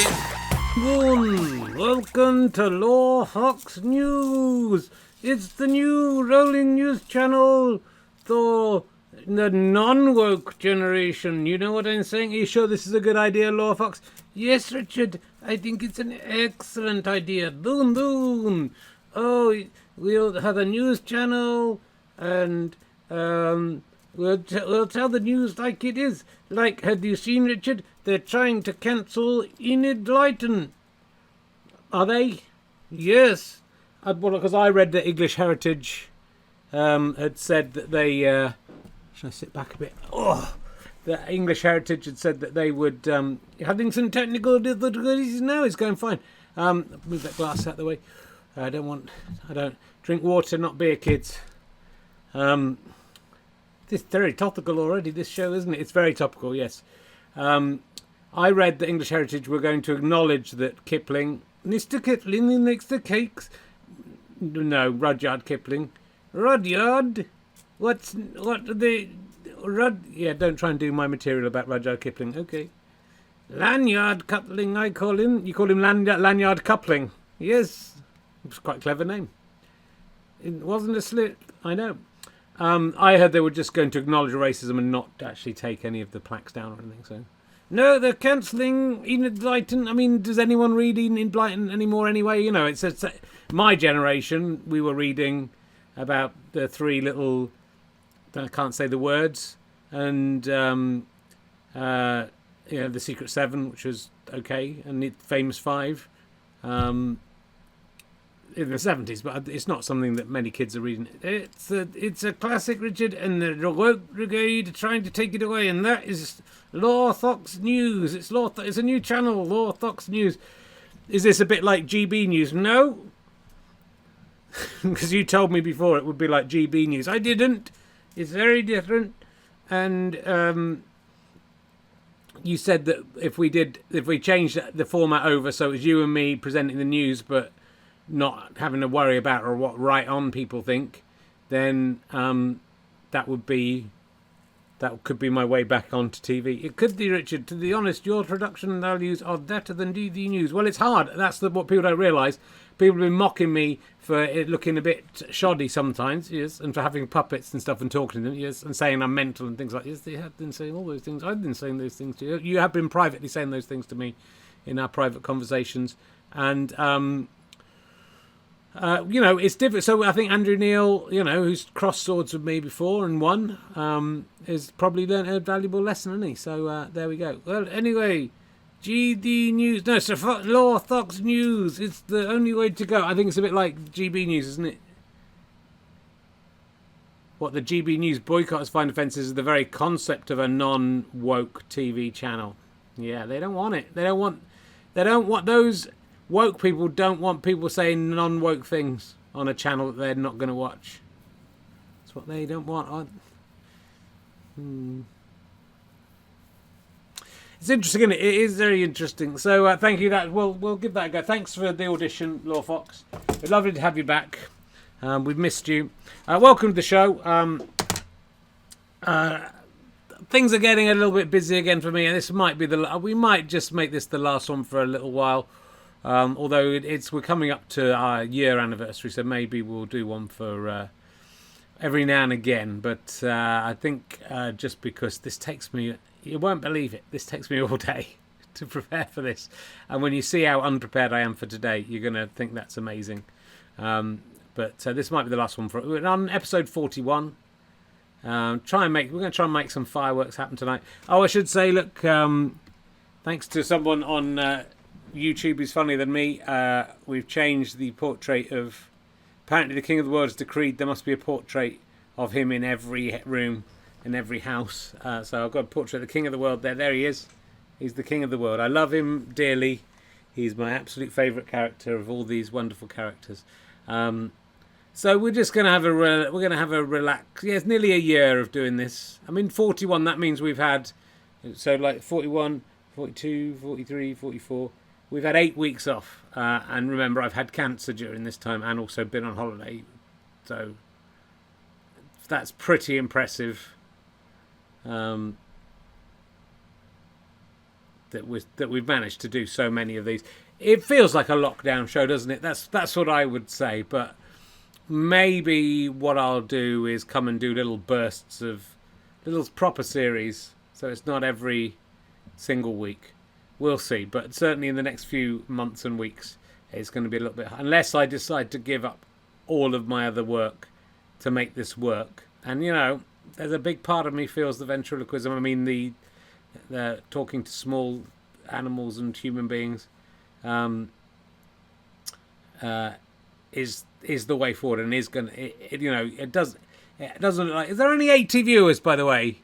talking. Welcome to Law Fox News. It's the new rolling news channel for the non-woke generation. You know what I'm saying? Are you sure this is a good idea, Law Fox? Yes, Richard. I think it's an excellent idea. Boom, boom. Oh, we'll have a news channel and we'll tell the news like it is. Like, have you seen, Richard? They're trying to cancel Enid Blyton. Are they? Yes. Well, because I read that English Heritage had said that they... should I sit back a bit? Oh, the English Heritage had said that they would... having some technical difficulties. No, it's going fine. Move that glass out of the way. I don't drink water, not beer, kids. It's very topical already, this show, isn't it? It's very topical, yes. I read that English Heritage were going to acknowledge that Kipling, Mr. Kipling, who makes the cakes. No, Rudyard Kipling. Rudyard? What are they? Yeah, don't try and do my material about Rudyard Kipling. Okay. Lanyard Coupling, I call him. You call him Lanyard Coupling. Yes. It's quite a clever name. It wasn't a slip, I know. I heard they were just going to acknowledge racism and not actually take any of the plaques down or anything. So, no, they're cancelling Enid Blyton. I mean, does anyone read Enid Blyton anymore anyway? You know, it's my generation. We were reading about the three little, I can't say the words, and the Secret Seven, which was okay, and the Famous Five. In the 70s, but it's not something that many kids are reading. It's a classic, Richard, and the woke brigade are trying to take it away, and that is Law Fox News. It's a new channel, Law Fox News. Is this a bit like GB News? No, because you told me before it would be like GB News. I didn't. It's very different, and you said that if we changed the format over, so it was you and me presenting the news, but not having to worry about or what right on people think, then that could be my way back onto TV. It could be, Richard. To be honest, your production values are better than DD News. Well, it's hard. That's what people don't realise. People have been mocking me for it looking a bit shoddy sometimes, yes, and for having puppets and stuff and talking to them, yes, and saying I'm mental and things like this. They have been saying all those things. I've been saying those things to you. You have been privately saying those things to me in our private conversations, and it's different. So I think Andrew Neil, who's crossed swords with me before and won, has probably learnt a valuable lesson, hasn't he? So there we go. Well, anyway, GD News. No, so Law Fox News. It's the only way to go. I think it's a bit like GB News, isn't it? What the GB News boycotts find offences is the very concept of a non-woke TV channel. Yeah, they don't want it. They don't want those. Woke people don't want people saying non-woke things on a channel that they're not going to watch. That's what they don't want. It's interesting, isn't it? It is very interesting. So thank you. We'll give that a go. Thanks for the audition, Law Fox. It's lovely to have you back. We've missed you. Welcome to the show. Things are getting a little bit busy again for me, and this might be we might just make this the last one for a little while. Although we're coming up to our year anniversary, so maybe we'll do one for every now and again. But I think just because this takes me, you won't believe it, this takes me all day to prepare for this. And when you see how unprepared I am for today, you're going to think that's amazing. But this might be the last one we're on episode 41. We're going to try and make some fireworks happen tonight. Oh, I should say, look, thanks to someone on YouTube who's funnier than me, we've changed the portrait of, apparently the King of the World has decreed there must be a portrait of him in every room, in every house. So I've got a portrait of the King of the World there he is. He's the King of the World. I love him dearly. He's my absolute favourite character of all these wonderful characters. So we're just going to have a relax. Yeah, it's nearly a year of doing this. I mean, 41, that means we've had, so like 41, 42, 43, 44. We've had 8 weeks off, and remember, I've had cancer during this time and also been on holiday, so that's pretty impressive. that we've managed to do so many of these. It feels like a lockdown show, doesn't it? That's what I would say. But maybe what I'll do is come and do little bursts of little proper series, so it's not every single week. We'll see, but certainly in the next few months and weeks, it's going to be a little bit, unless I decide to give up all of my other work to make this work. And there's a big part of me feels the ventriloquism. I mean, the talking to small animals and human beings is the way forward, and is going to. It doesn't look like. Is there only 80 viewers, by the way?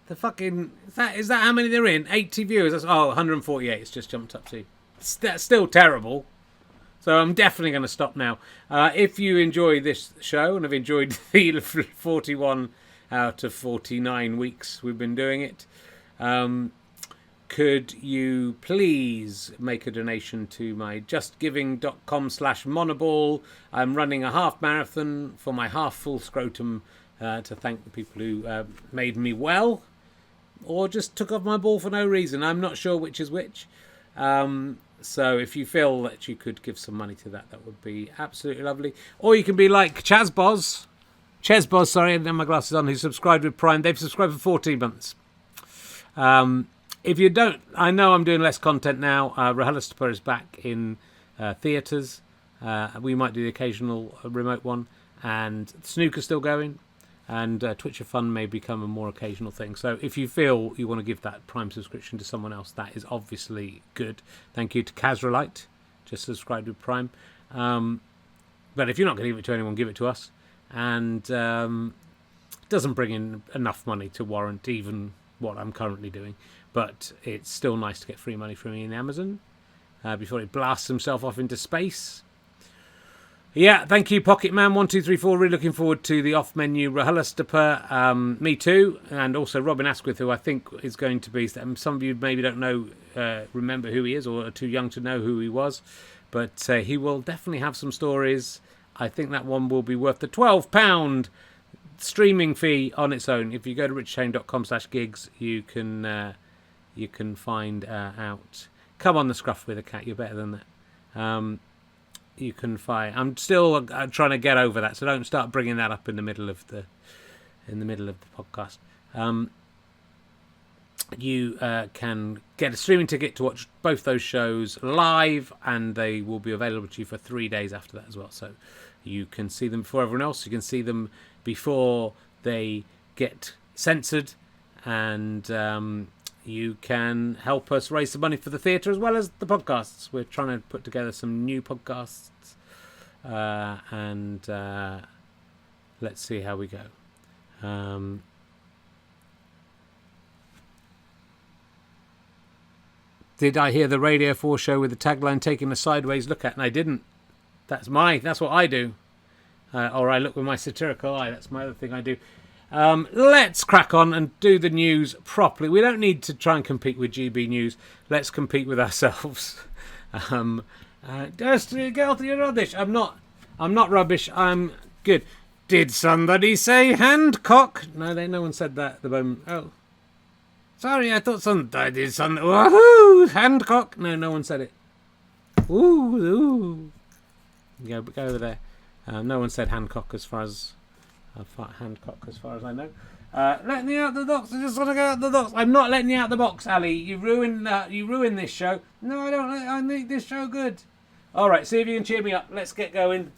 The fucking is that how many they're in? 80 viewers. That's 148. It's just jumped up to. That's still terrible. So I'm definitely going to stop now. If you enjoy this show and have enjoyed the 41 out of 49 weeks we've been doing it, could you please make a donation to my justgiving.com/monoball. I'm running a half marathon for my half full scrotum to thank the people who made me well, or just took off my ball for no reason. I'm not sure which is which. So if you feel that you could give some money to that would be absolutely lovely. Or you can be like Chezboz, I didn't have my glasses on, who subscribed with Prime. They've subscribed for 14 months. If you don't, I know I'm doing less content now. RHLSTP is back in theatres. We might do the occasional remote one. And Snooker's still going. And Twitch of Fun may become a more occasional thing. So if you feel you want to give that Prime subscription to someone else, that is obviously good. Thank you to Casrolite, just subscribed with Prime. But if you're not going to give it to anyone, give it to us. And it doesn't bring in enough money to warrant even what I'm currently doing. But it's still nice to get free money from me in Amazon before it blasts himself off into space. Yeah, thank you, Pocketman1234. Really looking forward to the off-menu RHLSTP. Me too, and also Robin Asquith, who I think is going to be. Some of you maybe don't know, remember who he is, or are too young to know who he was, but he will definitely have some stories. I think that one will be worth the £12 streaming fee on its own. If you go to richchain.com/gigs, you can find out. Come on, the scruff with a cat. You're better than that. You can find. I'm still trying to get over that, so don't start bringing that up in the middle of the podcast. You can get a streaming ticket to watch both those shows live, and they will be available to you for 3 days after that as well. So you can see them before everyone else. You can see them before they get censored, and you can help us raise some money for the theatre as well as the podcasts. We're trying to put together some new podcasts, and let's see how we go. Did I hear the Radio 4 show with the tagline taking a sideways look at? And I didn't. That's what I do. Or I look with my satirical eye. That's my other thing I do. Let's crack on and do the news properly. We don't need to try and compete with GB News. Let's compete with ourselves. Just get off your rubbish. I'm not rubbish. I'm good. Did somebody say Hancock? No one said that at the moment. Oh, sorry, I thought I did something. Woohoo! Hancock. No one said it. Ooh. Go over there. No one said Hancock as far as I know. Let me out the box. I just want to go out the box. I'm not letting you out the box, Ali. You ruined this show. No, I don't. I make this show good. All right, see if you can cheer me up. Let's get going.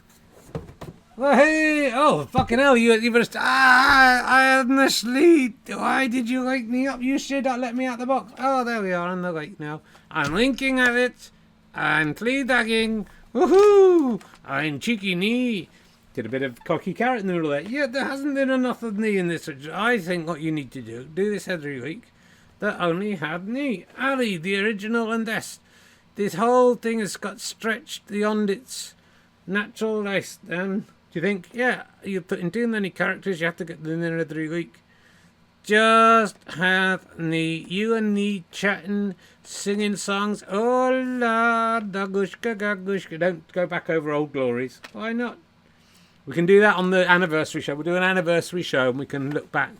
Well, hey! Oh, fucking hell! You just I honestly. Why did you wake me up? You should not let me out the box. Oh, there we are. I'm awake now. I'm winking at it. I'm tea-dagging. Woohoo! I'm cheeky knee. Did a bit of cocky carrot in the middle there. Yeah, there hasn't been enough of knee in this. I think what you need to do this every week. That only had knee. Ali, the original and this. This whole thing has got stretched beyond its natural life. Do you think? Yeah, you're putting too many characters. You have to get them in every week. Just have knee. You and me chatting, singing songs. Oh, la, dagushka, gagushka. Don't go back over old glories. Why not? We can do that on the anniversary show. We'll do an anniversary show and we can look back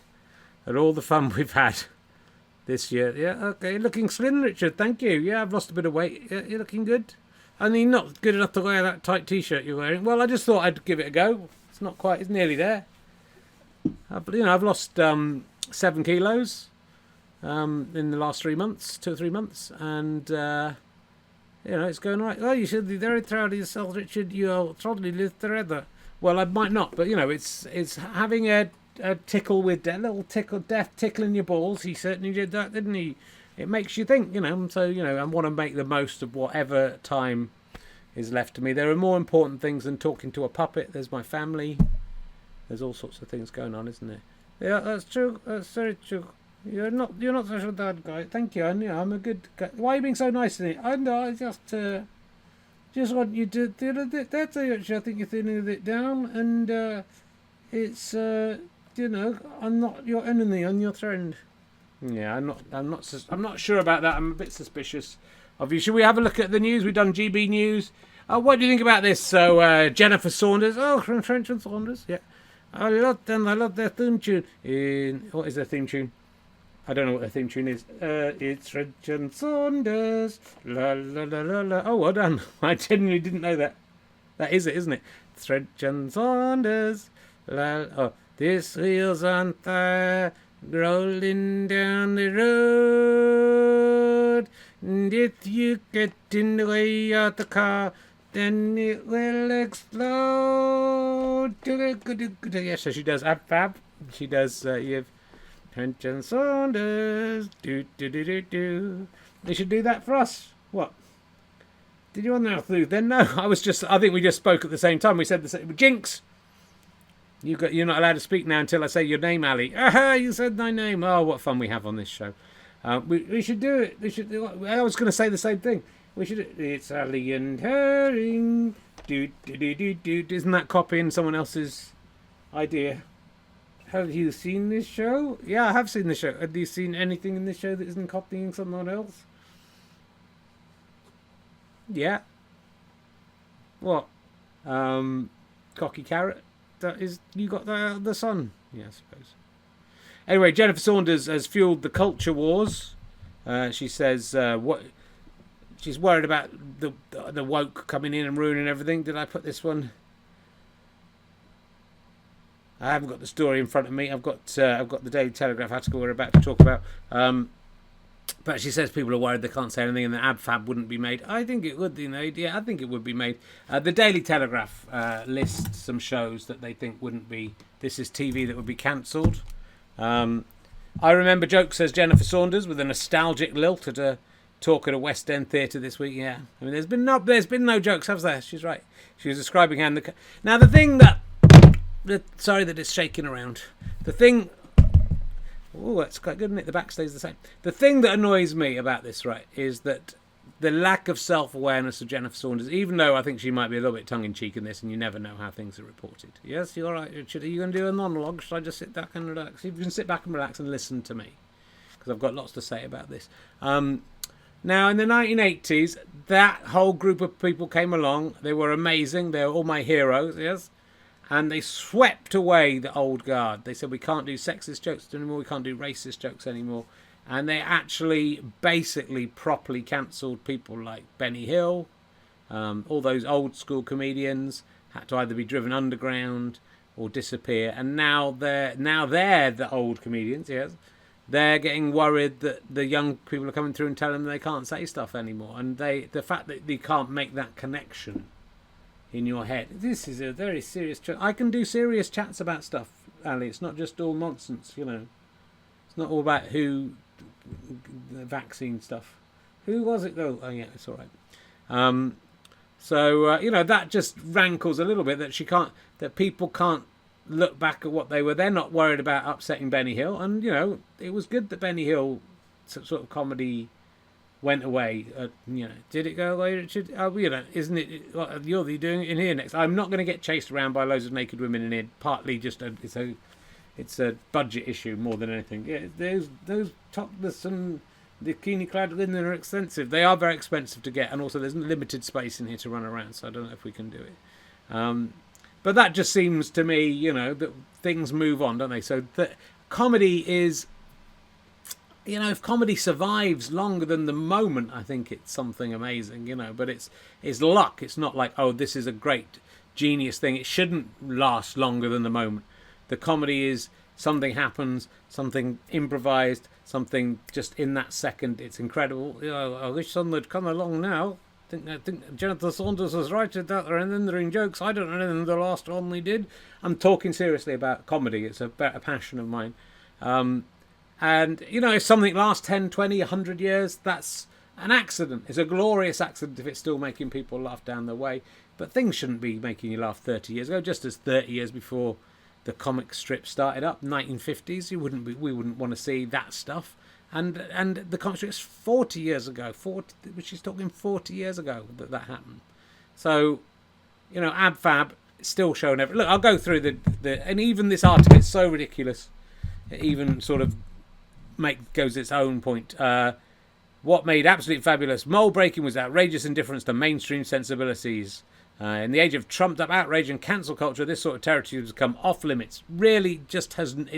at all the fun we've had this year. Yeah, okay. Looking slim, Richard. Thank you. Yeah, I've lost a bit of weight. Yeah, you're looking good. Only not good enough to wear that tight T-shirt you're wearing. Well, I just thought I'd give it a go. It's not quite. It's nearly there. I've lost 7 kilos in the last 3 months, 2 or 3 months, and it's going right. Well, you should be very proud of yourself, Richard. You'll totally live forever. Well, I might not, but it's having a tickle with a little death tickling your balls. He certainly did that, didn't he? It makes you think, So I want to make the most of whatever time is left to me. There are more important things than talking to a puppet. There's my family. There's all sorts of things going on, isn't there? Yeah, that's true. That's very true. You're not such a bad guy. Thank you. I'm a good guy. Why are you being so nice to me? I know. I just want you to do it. That's actually, I think you're thinning it down, and it's I'm not your enemy. I'm your friend. Yeah, I'm not sure about that. I'm a bit suspicious of you. Should we have a look at the news? We've done GB News. What do you think about this? So Jennifer Saunders. Oh, from French and Saunders. Yeah. I love them. I love their theme tune. What is their theme tune? I don't know what their theme tune is. It's French and Saunders. La la la la la. Oh, well done. I genuinely didn't know that. That is it, isn't it? French and Saunders. This wheel's on fire, rolling down the road. And if you get in the way of the car, then it will explode. Yeah, so she does Fab. She does French and Saunders. Do. They should do that for us. What? Did you want that through? Then no, I think we just spoke at the same time. We said the same. Jinx. You're not allowed to speak now until I say your name, Ali. Aha! You said my name. Oh, what fun we have on this show. We should do it. I was going to say the same thing. We should. It's Ali and Herring. Do. Isn't that copying someone else's idea? Have you seen this show? Yeah, I have seen the show. Have you seen anything in this show that isn't copying someone else? Yeah. What? Cocky carrot. That is, you got the sun. Yeah, I suppose. Anyway, Jennifer Saunders has fueled the culture wars. She says what she's worried about the woke coming in and ruining everything. Did I put this one? I haven't got the story in front of me. I've got the Daily Telegraph article we're about to talk about. But she says people are worried they can't say anything and the AbFab wouldn't be made. I think it would be made. Yeah, I think it would be made. The Daily Telegraph lists some shows that they think wouldn't be. This is TV that would be cancelled. I remember jokes, says Jennifer Saunders, with a nostalgic lilt at a talk at a West End theatre this week. Yeah, I mean, there's been no jokes, have there? She's right. She was describing how now the thing that sorry that it's shaking around. The thing. Oh, that's quite good, isn't it? The back stays the same. The thing that annoys me about this, right, is that the lack of self-awareness of Jennifer Saunders, even though I think she might be a little bit tongue-in-cheek in this, and you never know how things are reported. Yes, you're right, Richard. Are you going to do a monologue? Should I just sit back and relax? You can sit back and relax and listen to me, because I've got lots to say about this. Now, in the 1980s, that whole group of people came along. They were amazing. They were all my heroes, yes? And they swept away the old guard. They said, we can't do sexist jokes anymore. We can't do racist jokes anymore. And they actually basically properly cancelled people like Benny Hill. All those old school comedians had to either be driven underground or disappear. And now they're the old comedians, yes. They're getting worried that the young people are coming through and telling them they can't say stuff anymore. And the fact that they can't make that connection in your head. This is a very serious chat. I can do serious chats about stuff, Ali. It's not just all nonsense, It's not all about the vaccine stuff. Who was it though? Oh yeah, it's all right. That just rankles a little bit that people can't look back at what they were. They're not worried about upsetting Benny Hill, and it was good that Benny Hill sort of comedy went away. Did it go away, Richard? Isn't it? You're doing it in here next. I'm not going to get chased around by loads of naked women in here. Partly just it's a budget issue more than anything. Yeah, those topless and bikini-clad women are expensive. They are very expensive to get, and also there's limited space in here to run around. So I don't know if we can do it. But that just seems to me, that things move on, don't they? So comedy is. if comedy survives longer than the moment, I think it's something amazing, but it's luck. It's not like, oh, this is a great genius thing. It shouldn't last longer than the moment. The comedy is something happens, something improvised, something just in that second. It's incredible. I wish someone had come along now. I think Jonathan Saunders was right at that. They're rendering jokes. I don't know anything the last one they did. I'm talking seriously about comedy. It's a passion of mine. And, if something lasts 10, 20, 100 years, that's an accident. It's a glorious accident if it's still making people laugh down the way. But things shouldn't be making you laugh 30 years ago, just as 30 years before the comic strip started up, 1950s. We wouldn't want to see that stuff. And the comic strip's 40 years ago, which is talking 40 years ago that happened. So, Ab Fab is still showing everything. Look, I'll go through and even this article is so ridiculous. It even sort of goes its own point. What made absolutely fabulous mold breaking was outrageous indifference to mainstream sensibilities. In the age of trumped up outrage and cancel culture, this sort of territory has become off limits. Really, just hasn't.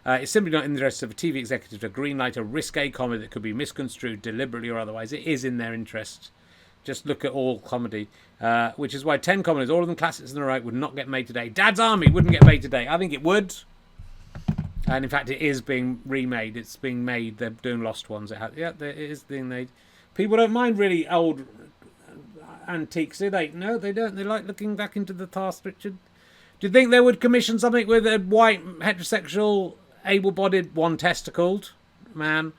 It's simply not in the interest of a TV executive to greenlight a risque comedy that could be misconstrued deliberately or otherwise. It is in their interest. Just look at all comedy, which is why 10 comedies, all of them classics in the right, would not get made today. Dad's Army wouldn't get made today. I think it would. And in fact, it is being remade. It's being made. They're doing Lost Ones. It is being made. People don't mind really old antiques, do they? No, they don't. They like looking back into the past, Richard. Do you think they would commission something with a white, heterosexual, able-bodied, one-testicled man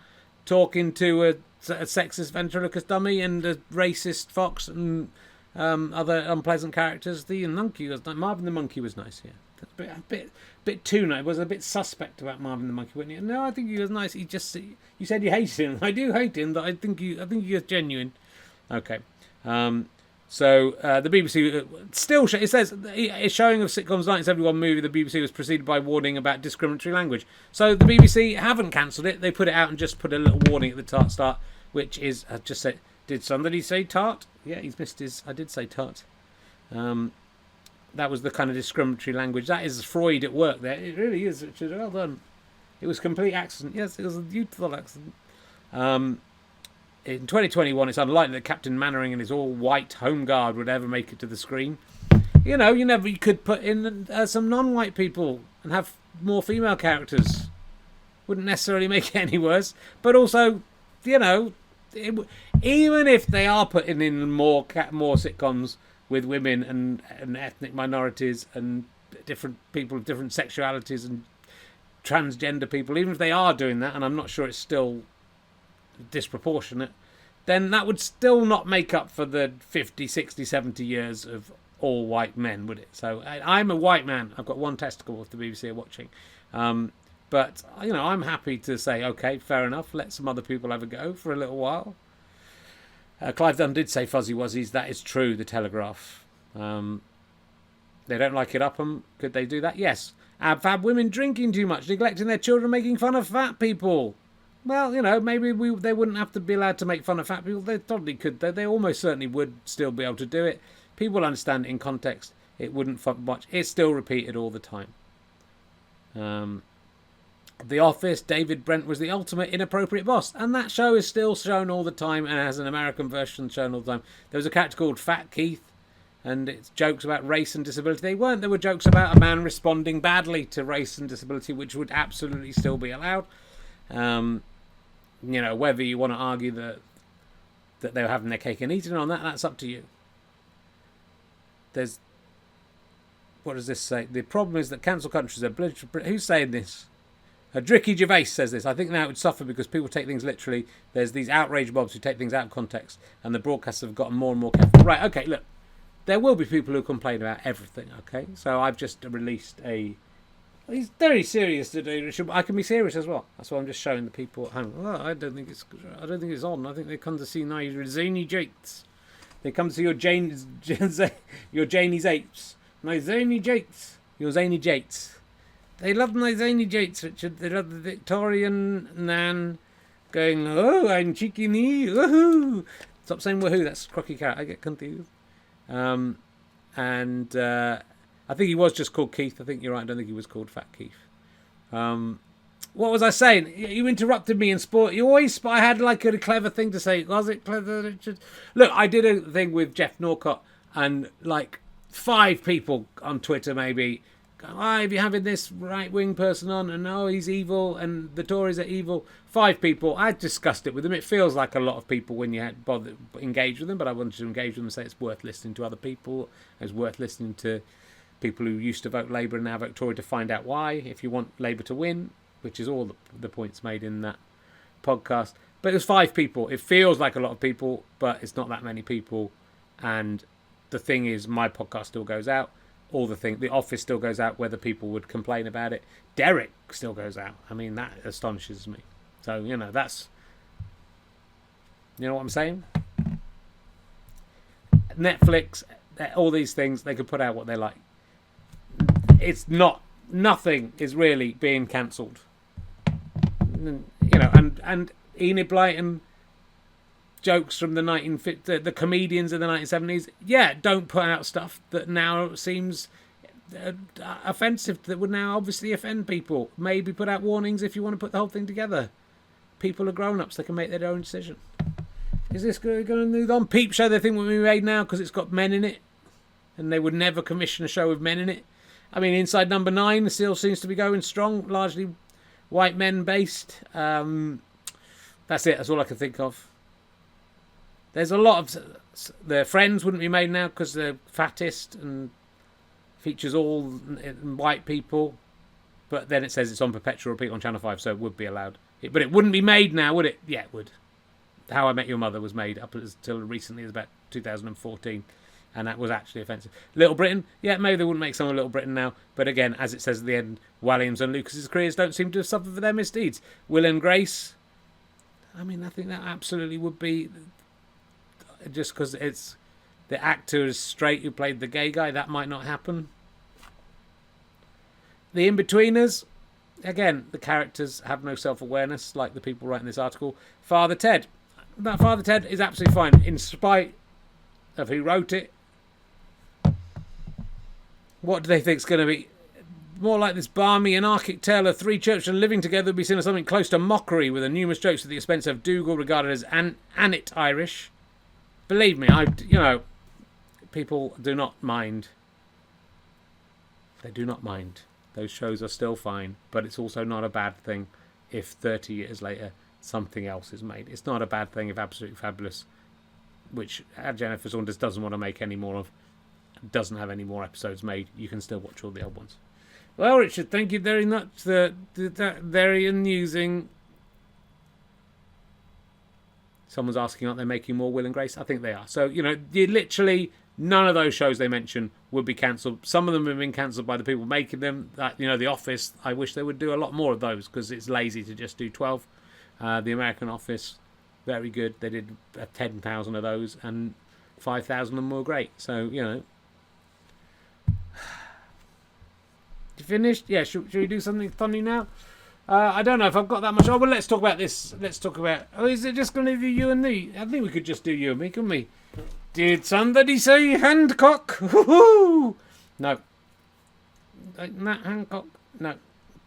talking to a sexist ventriloquist dummy and a racist fox and other unpleasant characters? The monkey was Marvin the Monkey was nice, yeah. A bit too nice. Was a bit suspect about Marvin the Monkey, wasn't you? No, I think he was nice. You said you hated him. I do hate him, but I think he was genuine. Okay. So the BBC still it says a showing of sitcom's 1971 movie. The BBC was preceded by warning about discriminatory language. So the BBC haven't cancelled it. They put it out and just put a little warning at the start, which is just said. Did somebody say tart? Yeah, he's missed his. I did say tart. That was the kind of discriminatory language. That is Freud at work there. It really is, Richard. Well done. It was a complete accident. Yes, it was a beautiful accident. In 2021, it's unlikely that Captain Mannering and his all-white home guard would ever make it to the screen. You could put in some non-white people and have more female characters. Wouldn't necessarily make it any worse. But also, even if they are putting in more sitcoms with women and ethnic minorities and different people of different sexualities and transgender people, even if they are doing that, and I'm not sure it's still disproportionate, then that would still not make up for the 50, 60, 70 years of all white men, would it? So I'm a white man. I've got one testicle if the BBC are watching. But, I'm happy to say, okay, fair enough, let some other people have a go for a little while. Clive Dunn did say fuzzy wuzzies. That is true, the Telegraph. They don't like it up them. Could they do that? Yes. Ab Fab women drinking too much, neglecting their children, making fun of fat people. Well, maybe they wouldn't have to be allowed to make fun of fat people. They totally could. They almost certainly would still be able to do it. People understand it in context. It wouldn't fuck much. It's still repeated all the time. The Office, David Brent was the ultimate inappropriate boss. And that show is still shown all the time and has an American version shown all the time. There was a character called Fat Keith. And it's jokes about race and disability. They weren't. There were jokes about a man responding badly to race and disability, which would absolutely still be allowed. Whether you want to argue that they were having their cake and eating on that, that's up to you. What does this say? The problem is that cancel countries are... Who's saying this? Dricky Gervais says this. I think now it would suffer because people take things literally. There's these outrage mobs who take things out of context, and the broadcasters have gotten more and more careful. Right, okay, look. There will be people who complain about everything, okay? So I've just released He's very serious today, Richard. I can be serious as well. That's why I'm just showing the people at home. Well, I don't think it's on. I think they come to see now your zany Jakes. They come to see your Janie's apes. My zany Jakes. Your zany Jakes. They love my zany Jakes, Richard. They love the Victorian Nan going, oh, I'm cheeky me, woohoo. Stop saying woohoo. That's Crocky Carrot. I get confused. I think he was just called Keith. I think you're right. I don't think he was called Fat Keith. What was I saying? You interrupted me in sport. You always. I had like a clever thing to say. Was it clever, Richard? Look, I did a thing with Jeff Norcott, and like 5 people on Twitter maybe go, "Why are you having this right-wing person on?" And no, he's evil, and the Tories are evil. 5 people. I discussed it with them. It feels like a lot of people when you had bother engage with them, but I wanted to engage with them and say it's worth listening to other people. It's worth listening to people who used to vote Labour and now vote Tory to find out why. If you want Labour to win. Which is all the points made in that podcast. But it was 5 people. It feels like a lot of people, but it's not that many people. And the thing is, my podcast still goes out. The Office still goes out, whether people would complain about it. Derek still goes out. I mean, that astonishes me. So, that's... You know what I'm saying? Netflix, all these things, they could put out what they like. It's not... Nothing is really being cancelled. And Enid Blyton jokes from the the comedians in the 1970s. Yeah, don't put out stuff that now seems offensive, that would now obviously offend people. Maybe put out warnings if you want to put the whole thing together. People are grown-ups, they can make their own decision. Is this going to move on? Peep Show, they think will be made now because it's got men in it, and they would never commission a show with men in it. I mean, Inside Number 9 still seems to be going strong, largely white men based. That's it. That's all I can think of. There's a lot of... The Friends wouldn't be made now because they're fattest and features all white people. But then it says it's on perpetual repeat on Channel 5, so it would be allowed. But it wouldn't be made now, would it? Yeah, it would. How I Met Your Mother was made up until recently, it was about 2014. And that was actually offensive. Little Britain, yeah, maybe they wouldn't make some of Little Britain now. But again, as it says at the end, Walliams and Lucas's careers don't seem to have suffered for their misdeeds. Will and Grace, I mean, I think that absolutely would be, just because it's the actor is straight who played the gay guy, that might not happen. The In-Betweeners, again, the characters have no self-awareness, like the people writing this article. Father Ted. That Father Ted is absolutely fine, in spite of who wrote it. What do they think is going to be? More like this balmy anarchic tale of 3 churchmen living together would be seen as something close to mockery, with the numerous jokes at the expense of Dougal, regarded as Annit Irish. Believe me, people do not mind. They do not mind. Those shows are still fine, but it's also not a bad thing if 30 years later something else is made. It's not a bad thing if Absolutely Fabulous, which Jennifer Saunders doesn't want to make any more of, doesn't have any more episodes made. You can still watch all the old ones. Well, Richard, thank you very much. Very amusing. Someone's asking, aren't they making more Will and Grace? I think they are. So, literally none of those shows they mention would be cancelled. Some of them have been cancelled by the people making them. The Office, I wish they would do a lot more of those because it's lazy to just do 12. The American Office, very good. They did 10,000 of those, and 5,000 of them were great. So, You finished? Yeah, should we do something funny now? I don't know if I've got that much. Oh, well, let's talk about this. Let's talk about... Oh, is it just going to be you and me? I think we could just do you and me, couldn't we? Did somebody say Hancock? Woohoo! No. Matt Hancock? No.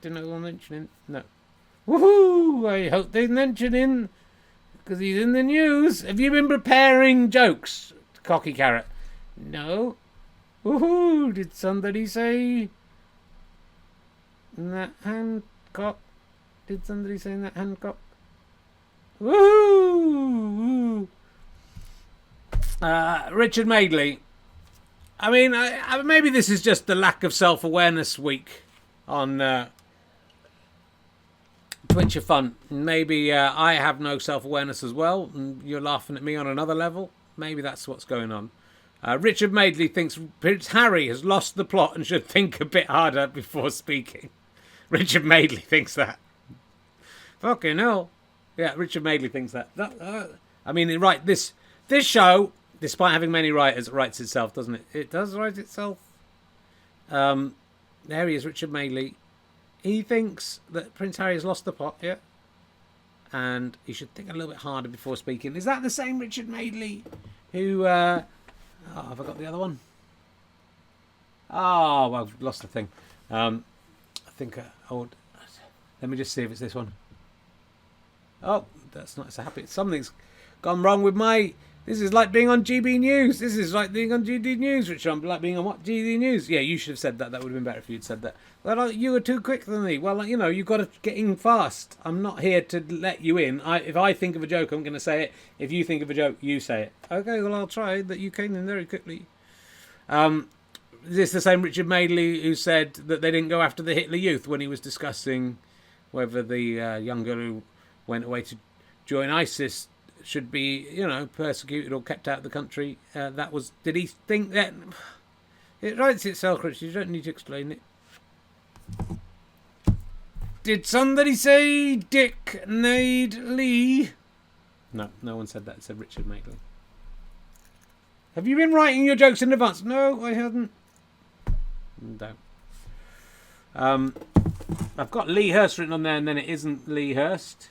Didn't know what I'm mentioning? No. Woohoo! I hope they mention him, because he's in the news. Have you been preparing jokes, Cocky Carrot? No. Woohoo! Did somebody say... That Hancock? Did somebody say that Hancock? Woohoo! Richard Madeley. I mean, maybe this is just the lack of self-awareness week on Twitch of Fun. Maybe I have no self-awareness as well, and you're laughing at me on another level. Maybe that's what's going on. Richard Madeley thinks Prince Harry has lost the plot and should think a bit harder before speaking. Richard Madeley thinks that. Fucking hell. Yeah, Richard Madeley thinks that. I mean, right, this show, despite having many writers, writes itself, doesn't it? It does write itself. There he is, Richard Madeley. He thinks that Prince Harry has lost the plot, yeah? And he should think a little bit harder before speaking. Is that the same Richard Madeley who... have I got the other one? Oh, well, I've lost the thing. I think Let me just see if it's this one. Oh, that's not so happy. Something's gone wrong with my... This is like being on GB News. This is like being on GD News, Richard. I'm like being on what? GD News. Yeah, you should have said that. That would have been better if you'd said that. Well, you were too quick than me. Well, you've got to get in fast. I'm not here to let you in. If I think of a joke, I'm going to say it. If you think of a joke, you say it. Okay, well, I'll try. That you came in very quickly. Is this the same Richard Madeley who said that they didn't go after the Hitler Youth when he was discussing whether the young girl who went away to join ISIS should be, persecuted or kept out of the country? That was... Did he think that... It writes itself, Richard. You don't need to explain it. Did somebody say Dick Nade Lee? No, no one said that. It said Richard Madeley. Have you been writing your jokes in advance? No, I haven't. No. I've got Lee Hurst written on there, and then it isn't Lee Hurst.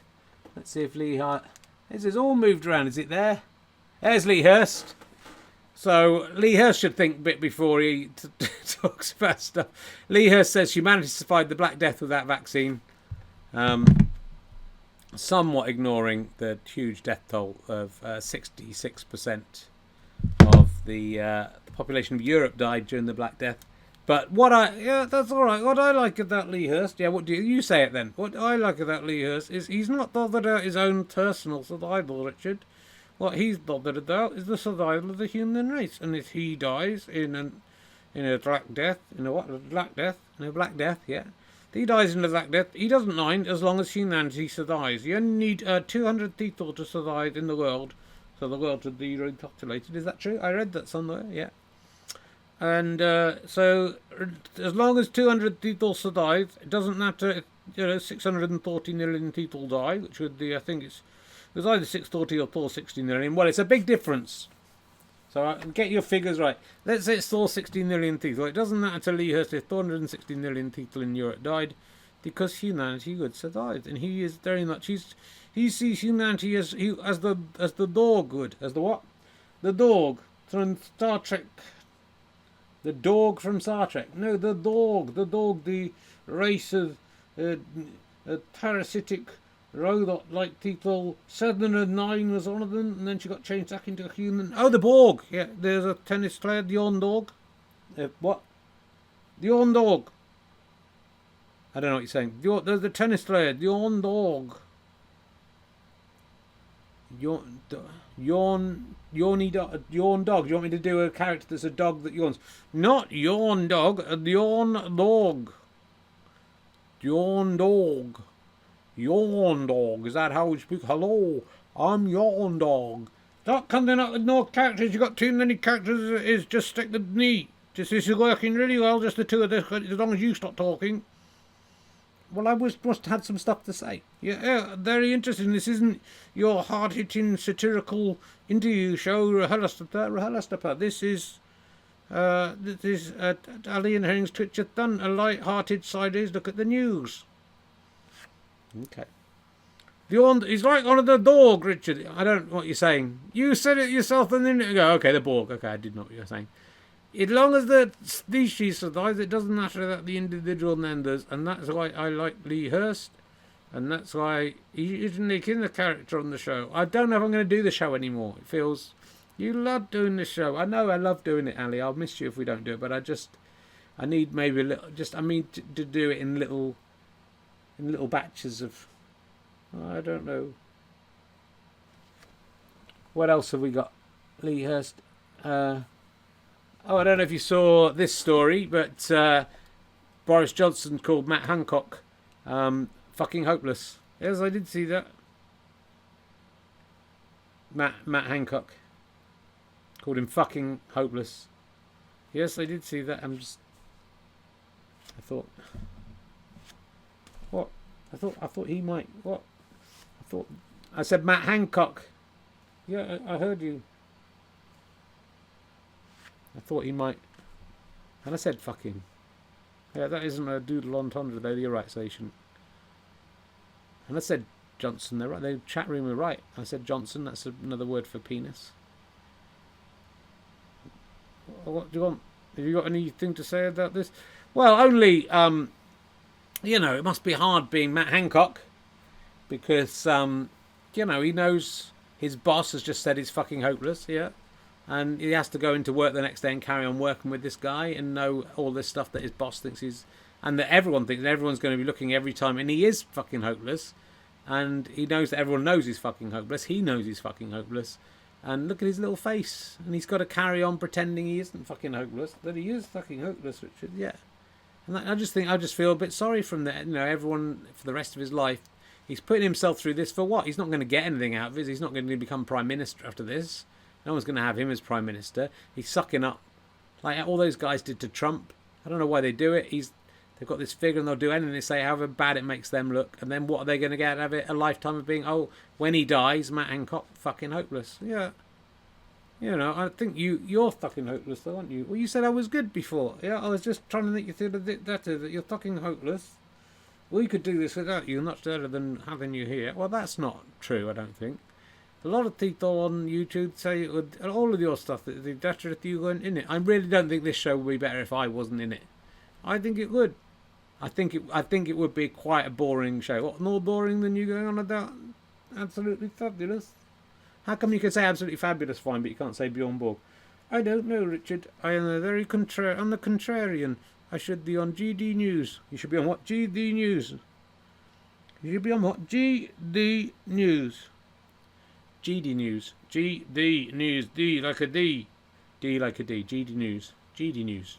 Let's see if Lee Hurst... This is all moved around. Is it there? There's Lee Hurst. So Lee Hurst should think a bit before he talks about stuff. Lee Hurst says humanity survived the Black Death without vaccine. Somewhat ignoring the huge death toll of 66% of the population of Europe died during the Black Death. But that's all right. What I like about Lee Hurst, what do you say it then? What I like about Lee Hurst is he's not bothered about his own personal survival, Richard. What he's bothered about is the survival of the human race. And if he dies in a black death, yeah. If he dies in a black death, he doesn't mind as long as humanity survives. You only need 200 people to survive in the world, so the world would be repopulated. Is that true? I read that somewhere, yeah. And so, as long as 200 people survive, it doesn't matter if 640 million people die, which would be, I think it was either 640 or 460 million. Well, it's a big difference. So get your figures right. Let's say it's 460 million people. It doesn't matter to Lee Hurst if 460 million people in Europe died, because humanity would survive, and he is very much he sees humanity as the dog would, as the what? The dog from Star Trek. The dog from Star Trek. No, the dog, the race of parasitic robot-like people. 709 was one of them, and then she got changed back into a human. Oh, the Borg. Yeah, there's a tennis player, the Yawn Dog. What? The Yawn Dog. I don't know what you're saying. There's the tennis player, the Yawn Dog. Yawny dog. Yawn dog. Do you want me to do a character that's a dog that yawns? Not yawn dog. Yawn dog. Yawn dog. Yawn dog. Is that how we speak? Hello, I'm Yawn dog. Stop coming up with no characters. You've got too many characters. It is just stick with me. This is working really well. Just the two of us. As long as you stop talking. Well, I must have had some stuff to say. Yeah, very interesting. This isn't your hard-hitting satirical interview show, Rahalastapa. This is Ali and Herring's Twitch-a-thon, a light-hearted sideways look at the news. Okay. He's like one of the dog, Richard. I don't know what you're saying. You said it yourself a minute ago. Okay, the Borg. Okay, I did know what you were saying. As long as the species survives, it doesn't matter that the individual members, and that's why I like Lee Hurst, and that's why he's making the character on the show. I don't know if I'm going to do the show anymore. It feels... You love doing this show. I know I love doing it, Ali. I'll miss you if we don't do it, but I need maybe a little... to do it in little batches of... I don't know. What else have we got? Lee Hurst... I don't know if you saw this story, but Boris Johnson called Matt Hancock fucking hopeless. Yes, I did see that. Matt Hancock called him fucking hopeless. Yes, I did see that. I thought... What? I thought he might... What? I said Matt Hancock. Yeah, I heard you. I thought he might... And I said fucking. Yeah, that isn't a doodle entendre though, you're right, so you shouldn't. And I said Johnson, they're right, the chat room were right. I said Johnson, that's another word for penis. What do you want? Have you got anything to say about this? Well, only, you know, it must be hard being Matt Hancock because, you know, he knows his boss has just said he's fucking hopeless, yeah. And he has to go into work the next day and carry on working with this guy and know all this stuff that his boss thinks he's... And that everyone thinks, and everyone's going to be looking every time, and he is fucking hopeless. And he knows that everyone knows he's fucking hopeless. He knows he's fucking hopeless. And look at his little face. And he's got to carry on pretending he isn't fucking hopeless. That he is fucking hopeless, Richard, yeah. And I just feel a bit sorry from that. You know, everyone, for the rest of his life, he's putting himself through this for what? He's not going to get anything out of it. He's not going to become Prime Minister after this. No one's going to have him as Prime Minister. He's sucking up like all those guys did to Trump. I don't know why they do it. They've got this figure and they'll do anything they say, however bad it makes them look. And then what are they going to get out of it? A lifetime of being, oh, when he dies, Matt Hancock, fucking hopeless. Yeah. You know, I think you're fucking hopeless though, aren't you? Well, you said I was good before. Yeah, I was just trying to make you feel a bit better, that you're fucking hopeless. We could do this without you, much better than having you here. Well, that's not true, I don't think. A lot of people on YouTube say it would, all of your stuff, that it'd be better if you weren't in it. I really don't think this show would be better if I wasn't in it. I think it would. I think it would be quite a boring show. What, more boring than you going on about absolutely fabulous? How come you can say absolutely fabulous fine, but you can't say Bjorn Borg? I don't know, Richard. I am I'm the contrarian. I should be on GD News. You should be on what? GD News. You should be on what? GD News. GD News. GD News. D like a D. D like a D. GD News. GD News.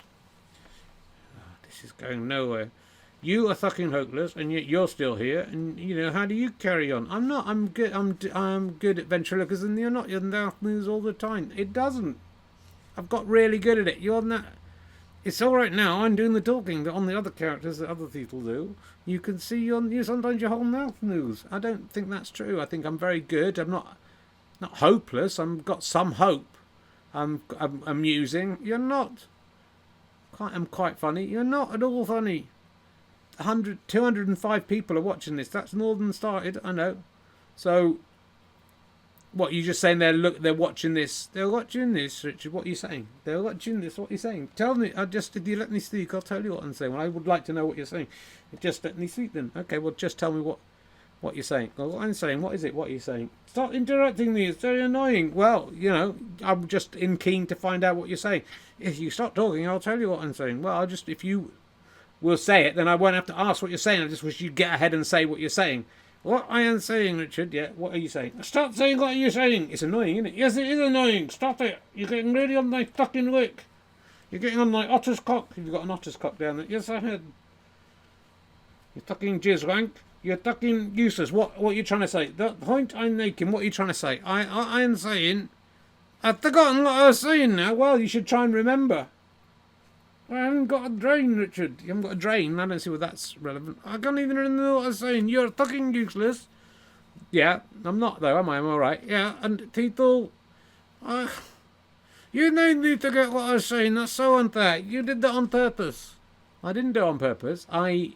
Oh, this is going nowhere. You are fucking hopeless, and yet you're still here. And you know, how do you carry on? I'm not. I'm good. I'm good at ventriloquism. You're not. You're mouth moves all the time. It doesn't. I've got really good at it. You're not. It's all right now. I'm doing the talking, but on the other characters that other people do, you can see on you sometimes your whole mouth moves. I don't think that's true. I think I'm very good. I'm not hopeless. I've got some hope. I'm amusing. You're not. I'm quite funny. You're not at all funny. 205 people are watching this. That's more than started. I know. So, what, you just saying they're watching this? They're watching this, Richard. What are you saying? They're watching this. What are you saying? Tell me. If you let me speak, I'll tell you what I'm saying. Well, I would like to know what you're saying. Just let me speak then. Okay. Well, just tell me what you're saying. Well, what I'm saying. What is it? What are you saying? Stop interrupting me. It's very annoying. Well, you know, I'm just keen to find out what you're saying. If you stop talking, I'll tell you what I'm saying. Well, if you will say it, then I won't have to ask what you're saying. I just wish you'd get ahead and say what you're saying. What I am saying, Richard, yeah, what are you saying? Stop saying what you're saying. It's annoying, isn't it? Yes, it is annoying. Stop it. You're getting really on my fucking wick. You're getting on my otter's cock. You've got an otter's cock down there. Yes, I had. You're fucking jizz wank. You're fucking useless. What are you trying to say? The point I'm making, what are you trying to say? I am saying... I've forgotten what I was saying now. Well, you should try and remember. I haven't got a drain, Richard. You haven't got a drain? I don't see where that's relevant. I can't even remember what I was saying. You're fucking useless. Yeah, I'm not though, am I? I'm alright. Yeah, and people... you made me forget what I was saying. That's so unfair. You did that on purpose. I didn't do it on purpose. I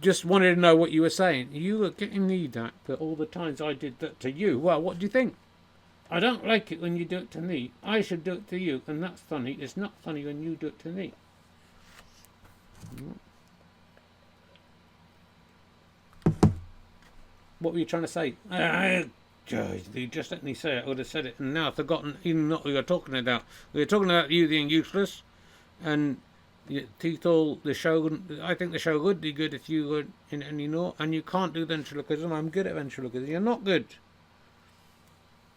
just wanted to know what you were saying. You were getting me that for all the times I did that to you. Well, what do you think? I don't like it when you do it to me. I should do it to you, and that's funny. It's not funny when you do it to me. What were you trying to say? You just let me say it. I would have said it, and now I've forgotten even what we were talking about. We were talking about you being useless, and Tito, the show. I think the show would be good if you were in any more, and you can't do ventriloquism. I'm good at ventriloquism. You're not good.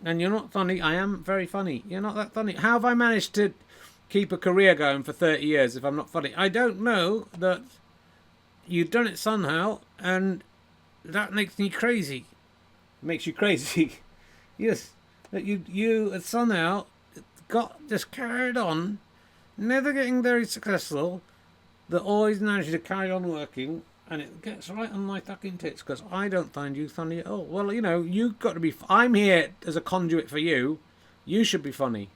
And you're not funny. I am very funny. You're not that funny. How have I managed to keep a career going for 30 years if I'm not funny? I don't know, that you've done it somehow, and that makes me crazy. Makes you crazy. Yes. That you somehow just carried on, never getting very successful, that always managed to carry on working. And it gets right on my fucking tits because I don't find you funny at all. Well, you know, you've got to be... I'm here as a conduit for you. You should be funny.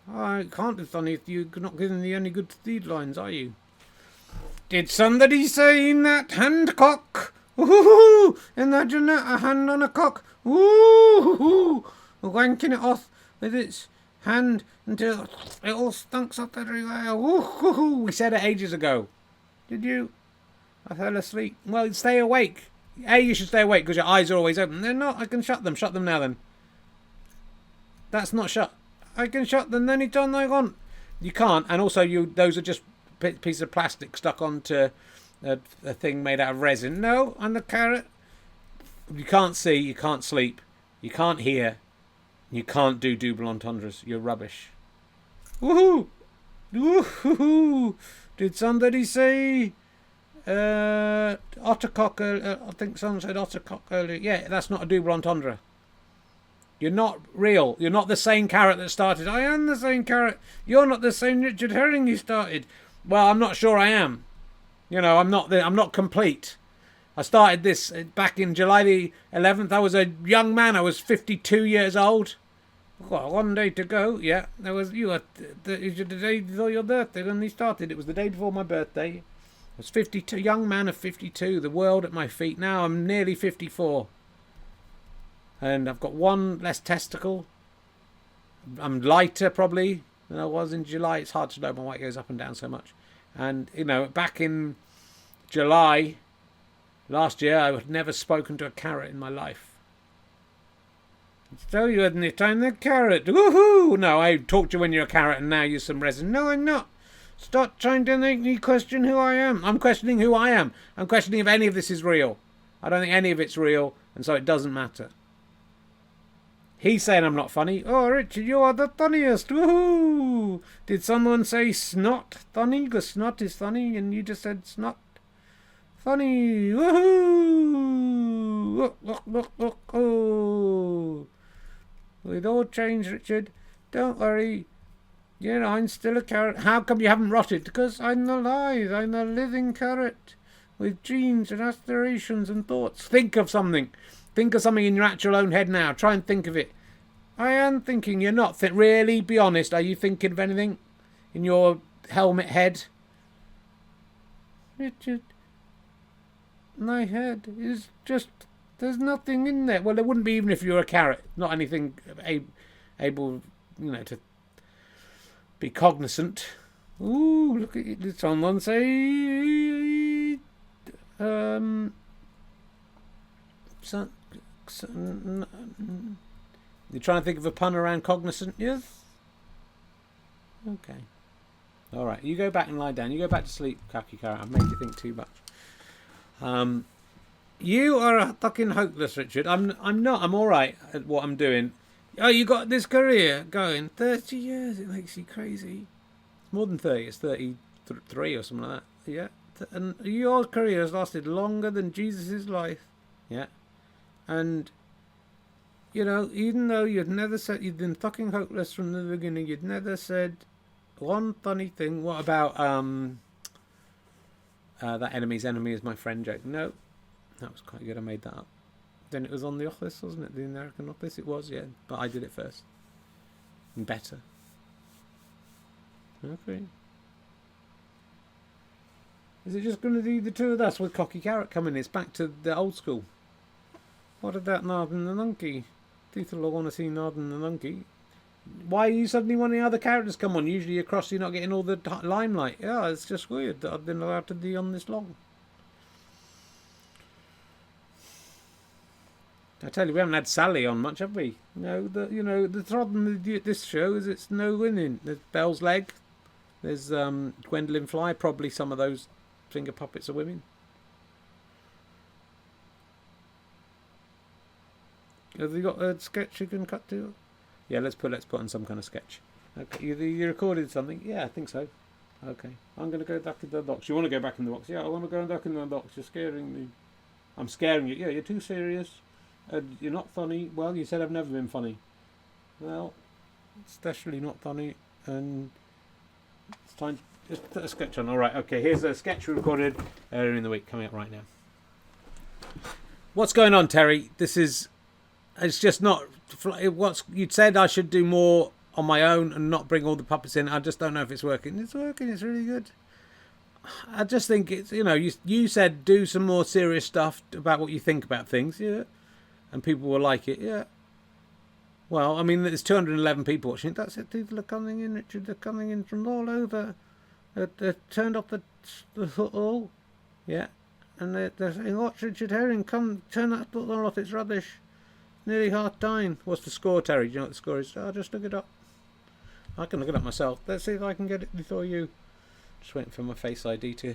I can't be funny if you're not giving me any good feed lines, are you? Did somebody say in that hand cock? Ooh, imagine that, a hand on a cock. Ooh, wanking it off with its hand until it all stunks up everywhere. Ooh, we said it ages ago. Did you? I fell asleep. Well, stay awake. You should stay awake because your eyes are always open. They're not. I can shut them. Shut them now then. That's not shut. I can shut them anytime I want. You can't. And also, those are just pieces of plastic stuck onto a thing made out of resin. No, and the carrot. You can't see. You can't sleep. You can't hear. You can't do double entendres. You're rubbish. Woohoo! Woohoo! Did somebody say ottercock? I think someone said ottercock earlier. Yeah, that's not a double entendre. You're not real. You're not the same carrot that started. I am the same carrot. You're not the same Richard Herring you started. Well, I'm not sure I am. You know, I'm not complete. I started this back in July the 11th. I was a young man. I was 52 years old. Well, 1 day to go. Yeah, there was the day before your birthday when we started. It was the day before my birthday. I was 52, young man of 52. The world at my feet. Now I'm nearly 54, and I've got one less testicle. I'm lighter probably than I was in July. It's hard to know. My weight goes up and down so much. And you know, back in July last year, I had never spoken to a carrot in my life. So you had any time the carrot. Woohoo! No, I talked to you when you're a carrot and now you're some resin. No, I'm not. Stop trying to make me question who I am. I'm questioning who I am. I'm questioning if any of this is real. I don't think any of it's real, and so it doesn't matter. He's saying I'm not funny. Oh, Richard, you are the funniest. Woohoo! Did someone say snot funny? Because snot is funny, and you just said snot funny. Woohoo! Look, look, look, look. Oh. It all changed, Richard. Don't worry. You know, I'm still a carrot. How come you haven't rotted? Because I'm alive. I'm a living carrot with dreams and aspirations and thoughts. Think of something. Think of something in your actual own head now. Try and think of it. I am thinking. You're not. Really, be honest. Are you thinking of anything in your helmet head? Richard, my head is just... There's nothing in there. Well, there wouldn't be even if you were a carrot. Not anything able, you know, to be cognizant. Ooh, look at it. Did someone say... You're trying to think of a pun around cognizant, yes? Okay. All right. You go back and lie down. You go back to sleep, Kaki Carrot. I've made you think too much. You are fucking hopeless, Richard. I'm not. I'm all right at what I'm doing. Oh, you got this career going 30 years. It makes you crazy. It's more than 30. It's 33 or something like that. Yeah. And your career has lasted longer than Jesus' life. Yeah. And, you know, even though you'd never said you'd been fucking hopeless from the beginning, you'd never said one funny thing. What about that enemy's enemy is my friend joke? No. That was quite good. I made that up. Then it was on The Office, wasn't it? The American Office. It was, yeah. But I did it first. And better. Okay. Is it just going to be the two of us with Cocky Carrot coming? It's back to the old school. What about Marvin the Monkey? People want to see Marvin the Monkey. Why are you suddenly wanting other characters to come on? Usually across you're not getting all the limelight. Yeah, it's just weird that I've been allowed to be on this long. I tell you, we haven't had Sally on much, have we? No, the problem with this show is it's no winning. There's Belle's Leg. There's Gwendolyn Fly. Probably some of those finger puppets are women. Have you got a sketch you can cut to? Yeah, let's put on some kind of sketch. Okay, you recorded something? Yeah, I think so. Okay, I'm going to go back in the box. You want to go back in the box? Yeah, I want to go back in the box. You're scaring me. I'm scaring you. Yeah, you're too serious. You're not funny. Well, you said I've never been funny. Well, it's definitely not funny. And it's time to just put a sketch on. All right, okay, here's a sketch we recorded earlier in the week coming up right now. What's going on, Terry? It's just not... You'd said I should do more on my own and not bring all the puppets in. I just don't know if it's working. It's working. It's really good. I just think it's, you said do some more serious stuff about what you think about things, yeah, and people will like it, yeah. Well, I mean, there's 211 people watching it. That's it. People are coming in, Richard. They're coming in from all over. They've turned off the the football. Yeah. And they're saying, watch Richard Herring, come, turn that football off, it's rubbish. Nearly half time. What's the score, Terry? Do you know what the score is? I'll just look it up. I can look it up myself. Let's see if I can get it before you. Just waiting for my Face ID to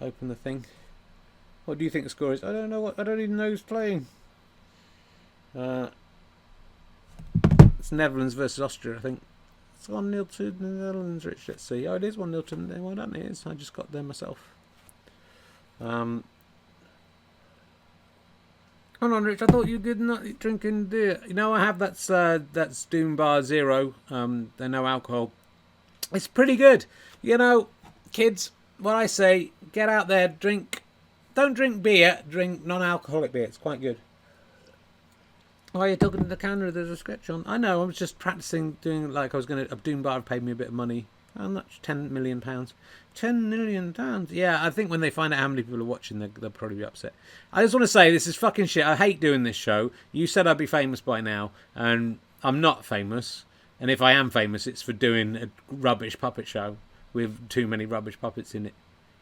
open the thing. What do you think the score is? I don't know. I don't even know who's playing. It's Netherlands versus Austria, I think. It's 1-0 to the Netherlands, Rich. Let's see. Oh, it is 1-0 to the Netherlands. Well done, it is. I just got there myself. Hold on, Rich. I thought you did not drinking beer. You know, I have that's Doom Bar Zero. They're no alcohol. It's pretty good. You know, kids, what I say, get out there, drink. Don't drink beer, drink non-alcoholic beer. It's quite good. Oh, you're talking to the camera, there's a sketch on. I know, I was just practicing doing like I was going to... A Doom Bar have paid me a bit of money. How much? £10 million. £10 million. Yeah, I think when they find out how many people are watching, they'll probably be upset. I just want to say, this is fucking shit. I hate doing this show. You said I'd be famous by now, and I'm not famous. And if I am famous, it's for doing a rubbish puppet show with too many rubbish puppets in it.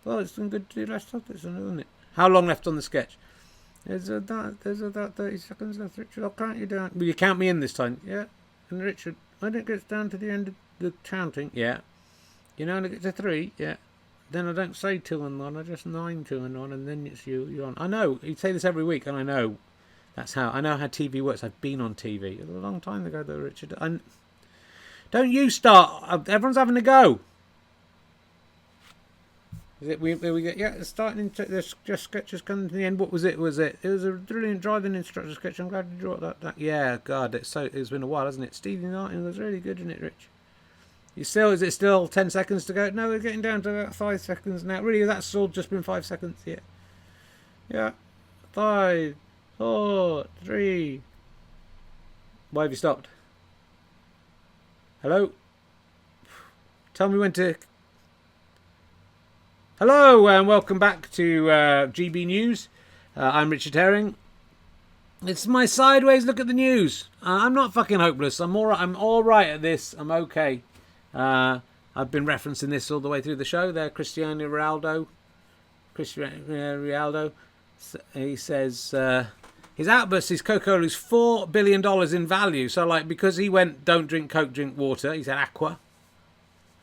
Well, it's been good to do less puppets, isn't it? How long left on the sketch? There's about 30 seconds left, Richard. I'll count you down. Will you count me in this time? Yeah. And Richard, when it gets down to the end of the counting, yeah. You know, when it gets to 3, yeah. Then I don't say 2 and 1, I just 9, 2 and 1, and then it's you're on. I know, you say this every week, and I know that's how. I know how TV works. I've been on TV. It was a long time ago, though, Richard. Don't you start. Everyone's having a go. Is it? We get. Yeah, it's starting. There's just sketches coming to the end. What was it? It was a brilliant driving instructor sketch. I'm glad you brought that. Yeah, God, it's been a while, hasn't it? Stevie Martin was really good, isn't it, Rich? Is it still 10 seconds to go? No, we're getting down to about 5 seconds now. Really, that's all just been 5 seconds. Yeah. Yeah. 5, 4, 3. Why have you stopped? Hello? Tell me when to... Hello, and welcome back to GB News. I'm Richard Herring. It's my sideways look at the news. I'm not fucking hopeless. I'm all right at this. I'm okay. I've been referencing this all the way through the show. There, Cristiano Ronaldo. He says his outburst is Coca-Cola's $4 billion in value. So, like, because he went, don't drink Coke, drink water. He said aqua.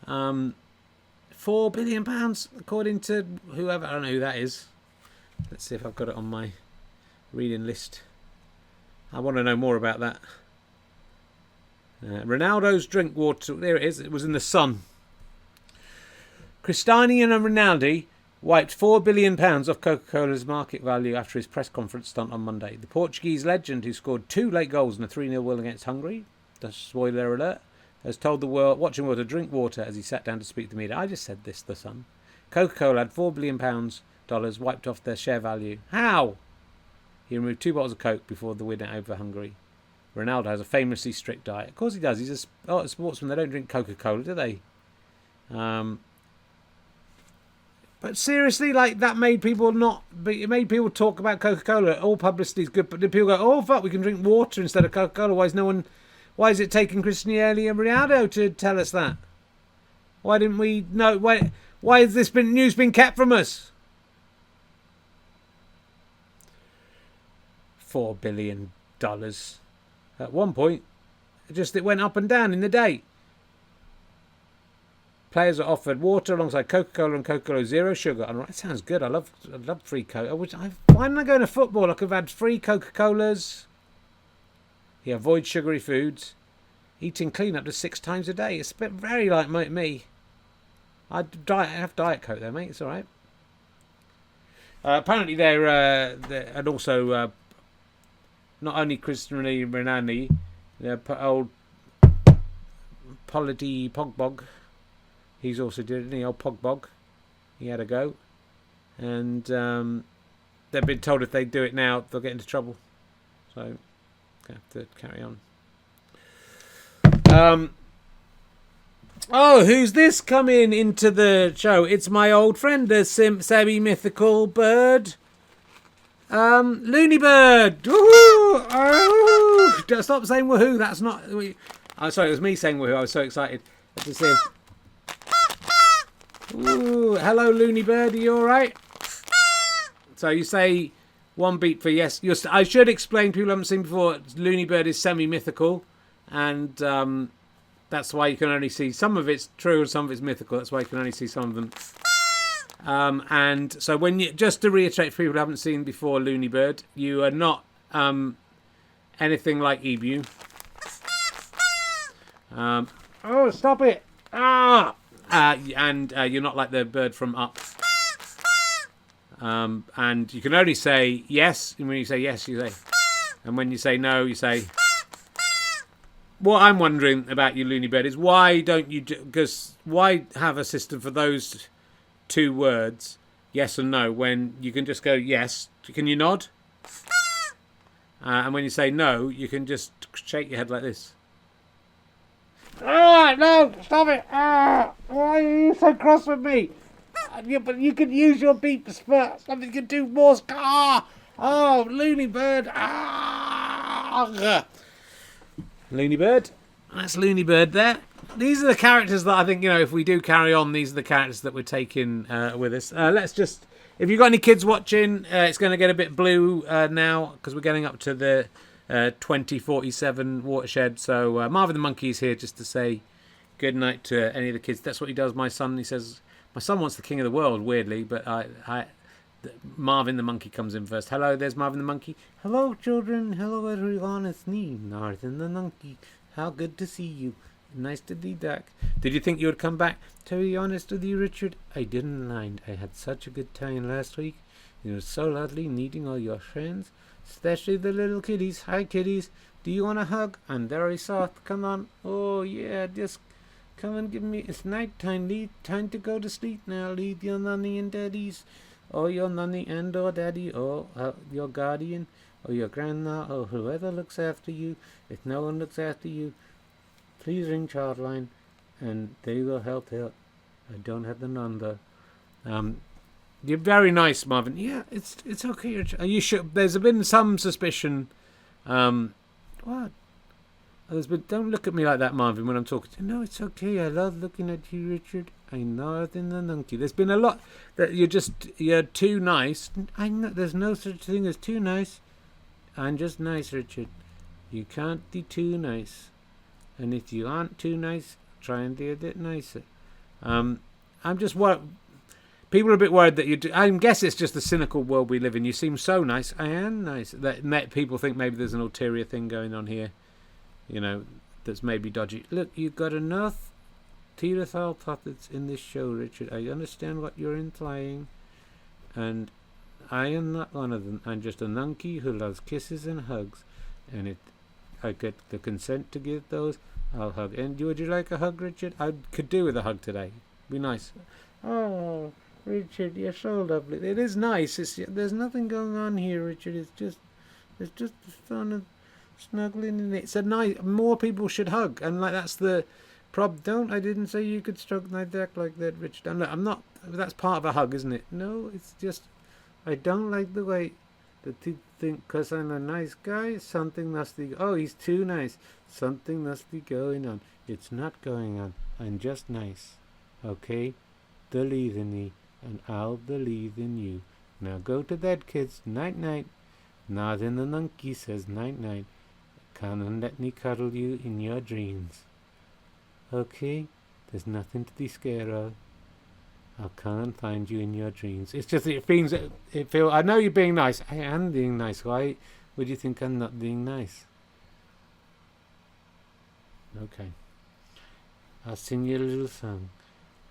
£4 billion, according to whoever. I don't know who that is. Let's see if I've got it on my reading list. I want to know more about that. Ronaldo's drink water. There it is. It was in the Sun. Cristiano Ronaldo wiped £4 billion off Coca-Cola's market value after his press conference stunt on Monday. The Portuguese legend, who scored 2 late goals in a 3-0 win against Hungary, the spoiler alert, has told the watching world to drink water as he sat down to speak to the media. I just said this, the Sun. Coca-Cola had £4 billion wiped off their share value. How? He removed 2 bottles of Coke before the win over Hungary. Ronaldo has a famously strict diet. Of course he does. He's a sportsman. They don't drink Coca-Cola, do they? But seriously, like, that made people not... It made people talk about Coca-Cola. All publicity is good, but then people go, oh, fuck, we can drink water instead of Coca-Cola. Why is it taking Cristiano Ronaldo to tell us that? Why didn't we know? Why has this news been kept from us? $4 billion. At one point, it went up and down in the day. Players are offered water alongside Coca-Cola and Coca-Cola Zero Sugar. And that sounds good. I love free Coke. Why didn't I go to football? I could have had free Coca-Colas. He avoids sugary foods. Eating clean up to 6 times a day. It's a bit very like me. I have Diet Coke there, mate. It's all right. Apparently they're and also not only Cristiano Ronaldo, old Polity Pogbog. He's also did it. Old Pogbog. He had a go, and they've been told if they do it now, they'll get into trouble. So. Have to carry on. Who's this coming into the show? It's my old friend, the semi-mythical bird. Looney Bird. Woohoo! Oh! Stop saying woohoo. That's not... I'm sorry, it was me saying woohoo. I was so excited to see. Ooh, hello, Looney Bird. Are you all right? So you say one beat for yes. I should explain, people haven't seen before, Looney Bird is semi-mythical, and that's why you can only see some of it's true and some of it's mythical. That's why you can only see some of them. And so just to reiterate for people who haven't seen before Looney Bird, you are not anything like Emu. Oh, stop it! And you're not like the bird from Up. And you can only say yes. And when you say yes, you say. And when you say no, you say. What I'm wondering about you, Looney Bird, is why don't you? Because why have a system for those two words, yes and no, when you can just go yes? Can you nod? And when you say no, you can just shake your head like this. No! Stop it! Why are you so cross with me? But you could use your beeps for something you can do more. Oh, Looney Bird. Looney Bird. That's Looney Bird there. These are the characters that I think, if we do carry on, these are the characters that we're taking with us. Let's just, if you've got any kids watching, it's going to get a bit blue now because we're getting up to the 2047 watershed. So Marvin the Monkey is here just to say good night to any of the kids. That's what he does. My son, he says, my son wants the king of the world, weirdly, but Marvin the Monkey comes in first. Hello, there's Marvin the Monkey. Hello, children. Hello, everyone. It's me, Marvin the Monkey. How good to see you. Nice to be back. Did you think you would come back? To be honest with you, Richard, I didn't mind. I had such a good time last week. It was so lovely meeting all your friends, especially the little kitties. Hi, kitties. Do you want a hug? I'm very soft. Come on. Oh, yeah, just come and give me. It's night time. Time to go to sleep now. Leave your nanny and daddies. Or your nanny and or daddy. Or your guardian. Or your grandma. Or whoever looks after you. If no one looks after you, please ring Childline. And they will help out. I don't have the number. You're very nice, Marvin. Yeah, it's okay. Are you sure? There's been some suspicion. What? There's been. Don't look at me like that, Marvin, when I'm talking to you. No, it's okay. I love looking at you, Richard. I know it in the monkey. There's been a lot that you're too nice. I know there's no such thing as too nice. I'm just nice, Richard. You can't be too nice. And if you aren't too nice, try and be a bit nicer. I'm just worried. People are a bit worried that you do. I guess it's just the cynical world we live in. You seem so nice. I am nice. That people think maybe there's an ulterior thing going on here. That's maybe dodgy. Look, you've got enough teetotal puppets in this show, Richard. I understand what you're implying. And I am not one of them. I'm just a monkey who loves kisses and hugs. And if I get the consent to give those, I'll hug. And would you like a hug, Richard? I could do with a hug today. Be nice. Oh, Richard, you're so lovely. It is nice. There's nothing going on here, Richard. It's just the fun of snuggling in it. So nice. More people should hug, and that's the problem. I didn't say you could stroke my back like that, Richard. And look, I'm not. That's part of a hug, isn't it? No, it's just I don't like the way that you think because I'm a nice guy. Something must be. Oh, he's too nice. Something must be going on. It's not going on. I'm just nice. Okay, believe in me. And I'll believe in you. Now go to bed, kids. Night, night. Marvin the Monkey says night, night. Come and let me cuddle you in your dreams. Okay? There's nothing to be scared of. I'll come and find you in your dreams. It's just it feels. I know you're being nice. I am being nice. Why would you think I'm not being nice? Okay. I'll sing you a little song.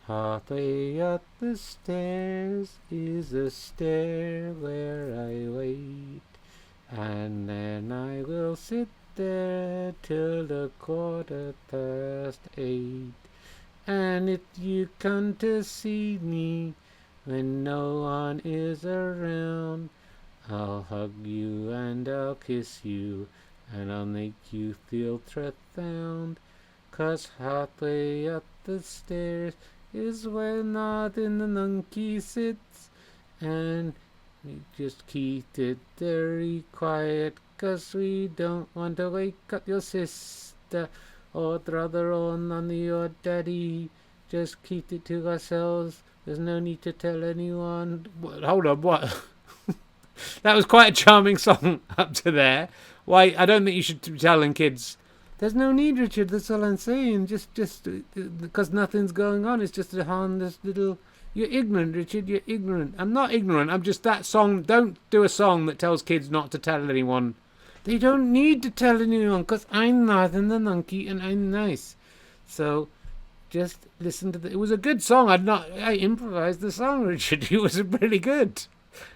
Halfway up the stairs is a stair where I wait, and then I will sit there till the 8:15. And if you come to see me when no one is around, I'll hug you and I'll kiss you, and I'll make you feel profound. 'Cause halfway up the stairs is where Marvin the Monkey sits, and we just keep it very quiet 'cause we don't want to wake up your sister or brother or nanny or daddy. Just keep it to ourselves There's no need to tell anyone. Hold on, what? That was quite a charming song up to there. Why? I don't think you should be telling kids. There's no need, Richard. That's all I'm saying. Just because nothing's going on. It's just a harmless little. You're ignorant, Richard. You're ignorant. I'm not ignorant. I'm just that song. Don't do a song that tells kids not to tell anyone. They don't need to tell anyone because I'm Marvin the Monkey and I'm nice. So just listen to it was a good song. I improvised the song, Richard. It was really good.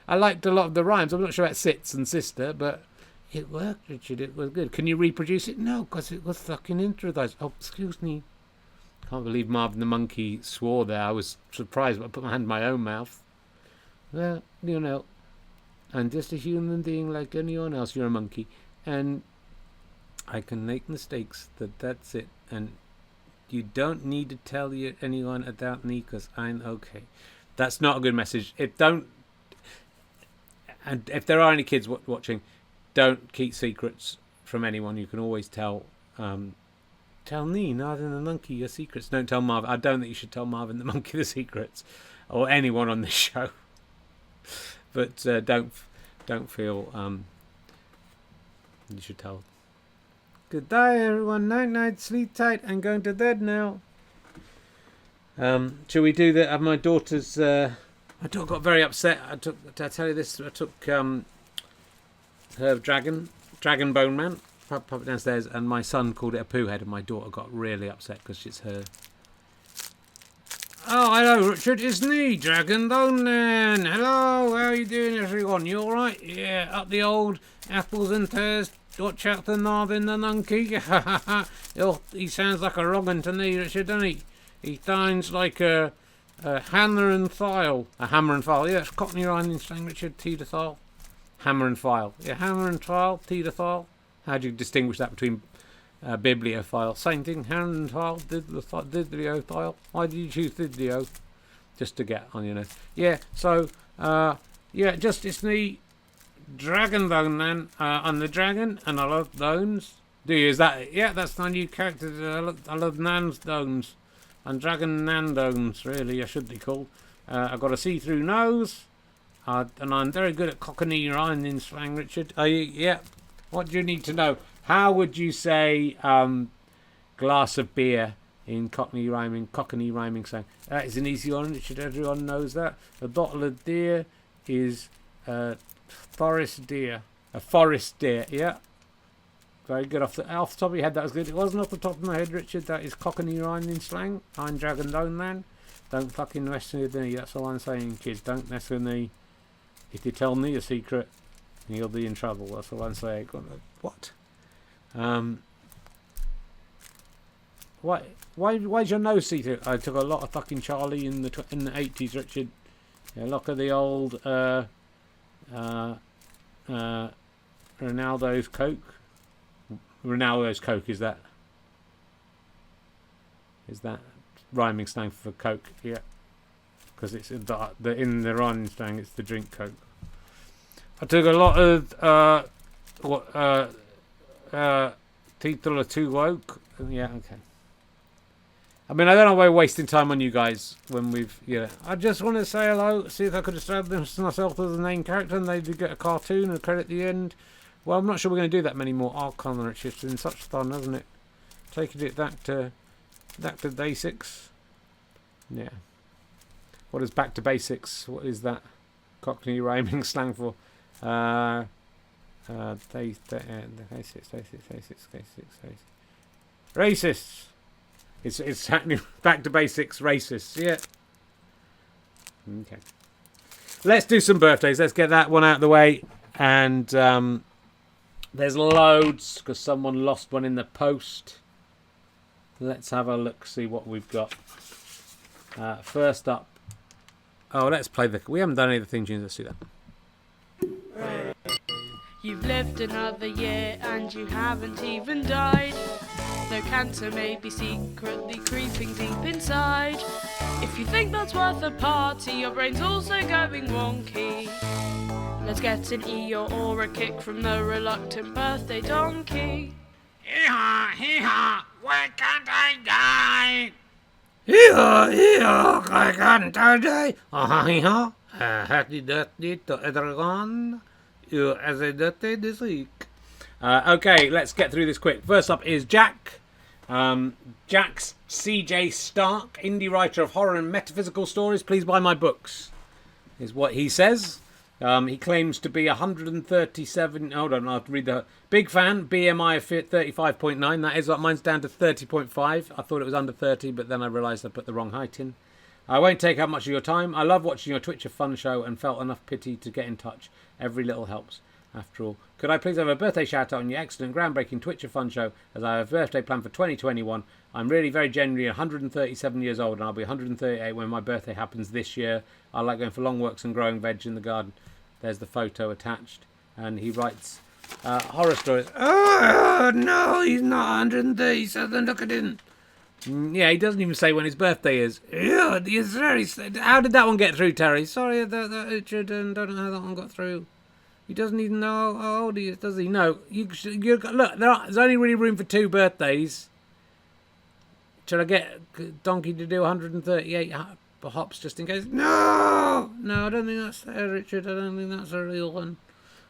I liked a lot of the rhymes. I'm not sure about sits and sister, but it worked, Richard. It was good. Can you reproduce it? No, because it was fucking improvised. Oh, excuse me. Can't believe Marvin the Monkey swore there. I was surprised, but I put my hand in my own mouth. Well, you know, I'm just a human being like anyone else. You're a monkey. And I can make mistakes. That's it. And you don't need to tell anyone about me because I'm okay. That's not a good message. And if there are any kids watching, don't keep secrets from anyone. You can always tell me, Marvin the Monkey, your secrets. Don't tell Marvin. I don't think you should tell Marvin the Monkey the secrets, or anyone on this show. But don't feel you should tell. Good day, everyone. Night, sleep tight. I'm going to bed now. Shall we do that? My daughter's. My daughter got very upset. Did I tell you this? I took her dragon bone man, pop it downstairs, and my son called it a poo head, and my daughter got really upset because it's her. Oh, hello, Richard. It's me, Dragon Bone Man. Hello, how are you doing, everyone? You all right? Yeah, up the old apples and pears. Watch out for Marvin the Monkey. He sounds like a wrong 'un to me, Richard, doesn't he? He sounds like a hammer and file. A hammer and file. Yeah, it's Cockney rhyming slang, Richard. T to file. Hammer and file. Yeah, hammer and file. T to file. How do you distinguish that between bibliophile? Same thing. Hammer and file. Bibliophile. Why did you choose biblio? Just to get on your nose. Yeah. So yeah, just it's me, Dragon Bone Man. I'm the dragon, and I love bones. Do you? Is that? Yeah, that's my new character. I love Nan's bones. And Dragon Nandones, really, I should be called. I've got a see-through nose, and I'm very good at Cockney rhyming slang, Richard. Yeah. What do you need to know? How would you say glass of beer in Cockney rhyming slang? That is an easy one, Richard. Everyone knows that. A bottle of beer is forest deer. A forest deer, yeah. Very good. Off the top of your head, that was good. It wasn't off the top of my head, Richard. That is Cockney rhyming slang. I'm Dragon Bone Man. Don't fucking mess with me. That's all I'm saying, kids. Don't mess with me. If you tell me a secret, you'll be in trouble. That's all I'm saying. What? Why's your nose see-through? I took a lot of fucking Charlie in the 80s, Richard. Yeah, look at the old Ronaldo's Coke. Ronaldo's Coke, is that rhyming slang for Coke? Yeah, because it's in the rhyming slang, it's the drink Coke. I took a lot of Title of Two Woke. Yeah, okay. I mean, I don't know why we're wasting time on you guys when we've, I just want to say hello, see if I could establish myself as the main character and maybe get a cartoon and a credit at the end. Well, I'm not sure we're going to do that many more Archon. It's just been such fun, hasn't it? Taking it back to basics. Yeah. What is back to basics? What is that? Cockney rhyming slang for? Racists. It's happening. Back to basics. Racists. Yeah. Okay. Let's do some birthdays. Let's get that one out of the way. And there's loads because someone lost one in the post. Let's have a look, see what we've got. First up. Oh, let's play we haven't done any of the theme tunes. Let's do that. You've lived another year and you haven't even died. No cancer may be secretly creeping deep inside. If you think that's worth a party, your brain's also going wonky. Let's get an Eeyore or a kick from the reluctant birthday donkey. Hee-haw, hee-haw, why can't I die? I can't die. Happy birthday to everyone. You as a birthday this week. Okay, let's get through this quick. First up is Jack. Jack's C.J. Stark, indie writer of horror and metaphysical stories. Please buy my books, is what he says. He claims to be 137. Hold on, I'll have to read the big fan. BMI of 35.9. That is what mine's down to 30.5. I thought it was under 30, but then I realised I put the wrong height in. I won't take up much of your time. I love watching your Twitch of Fun show and felt enough pity to get in touch. Every little helps. After all, could I please have a birthday shout out on your excellent, groundbreaking Twitch of Fun show, as I have a birthday planned for 2021. I'm really very genuinely 137 years old, and I'll be 138 when my birthday happens this year. I like going for long walks and growing veg in the garden. There's the photo attached, and he writes horror stories. Oh no, he's not 137. Look at him. Yeah, he doesn't even say when his birthday is. Yeah, he's very. How did that one get through, Terry? Sorry, that don't know how that one got through. He doesn't even know how old he is, does he? No. Look, there's only really room for 2 birthdays. Should I get Donkey to do 138 hops just in case? No, I don't think that's there, Richard. I don't think that's a real one.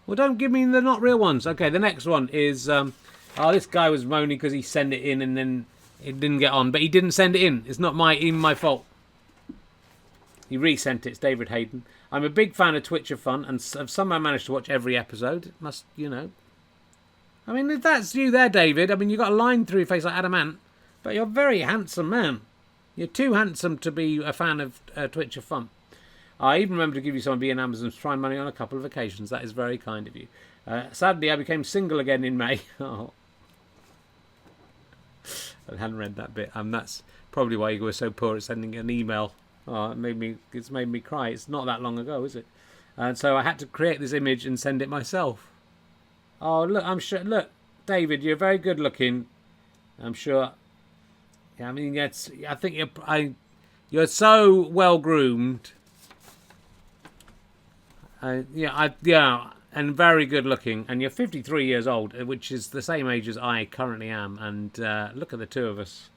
Well, don't give me the not real ones. Okay, the next one is... this guy was moaning because he sent it in and then it didn't get on. But he didn't send it in. It's not even my fault. He resent it. It's David Hayden. I'm a big fan of Twitch of Fun and have somehow managed to watch every episode. It must, I mean, if that's you there, David, I mean, you've got a line through your face like Adamant, but you're a very handsome man. You're too handsome to be a fan of Twitch of Fun. I even remember to give you some of being Amazon's Prime money on a couple of occasions. That is very kind of you. Sadly, I became single again in May. Oh. I hadn't read that bit. That's probably why you were so poor at sending an email. Oh, it's made me cry. It's not that long ago, is it? And so I had to create this image and send it myself. Oh, look, I'm sure. Look, David, you're very good looking. I'm sure. Yeah, I mean, I think you're so well groomed. And very good looking. And you're 53 years old, which is the same age as I currently am. And look at the two of us.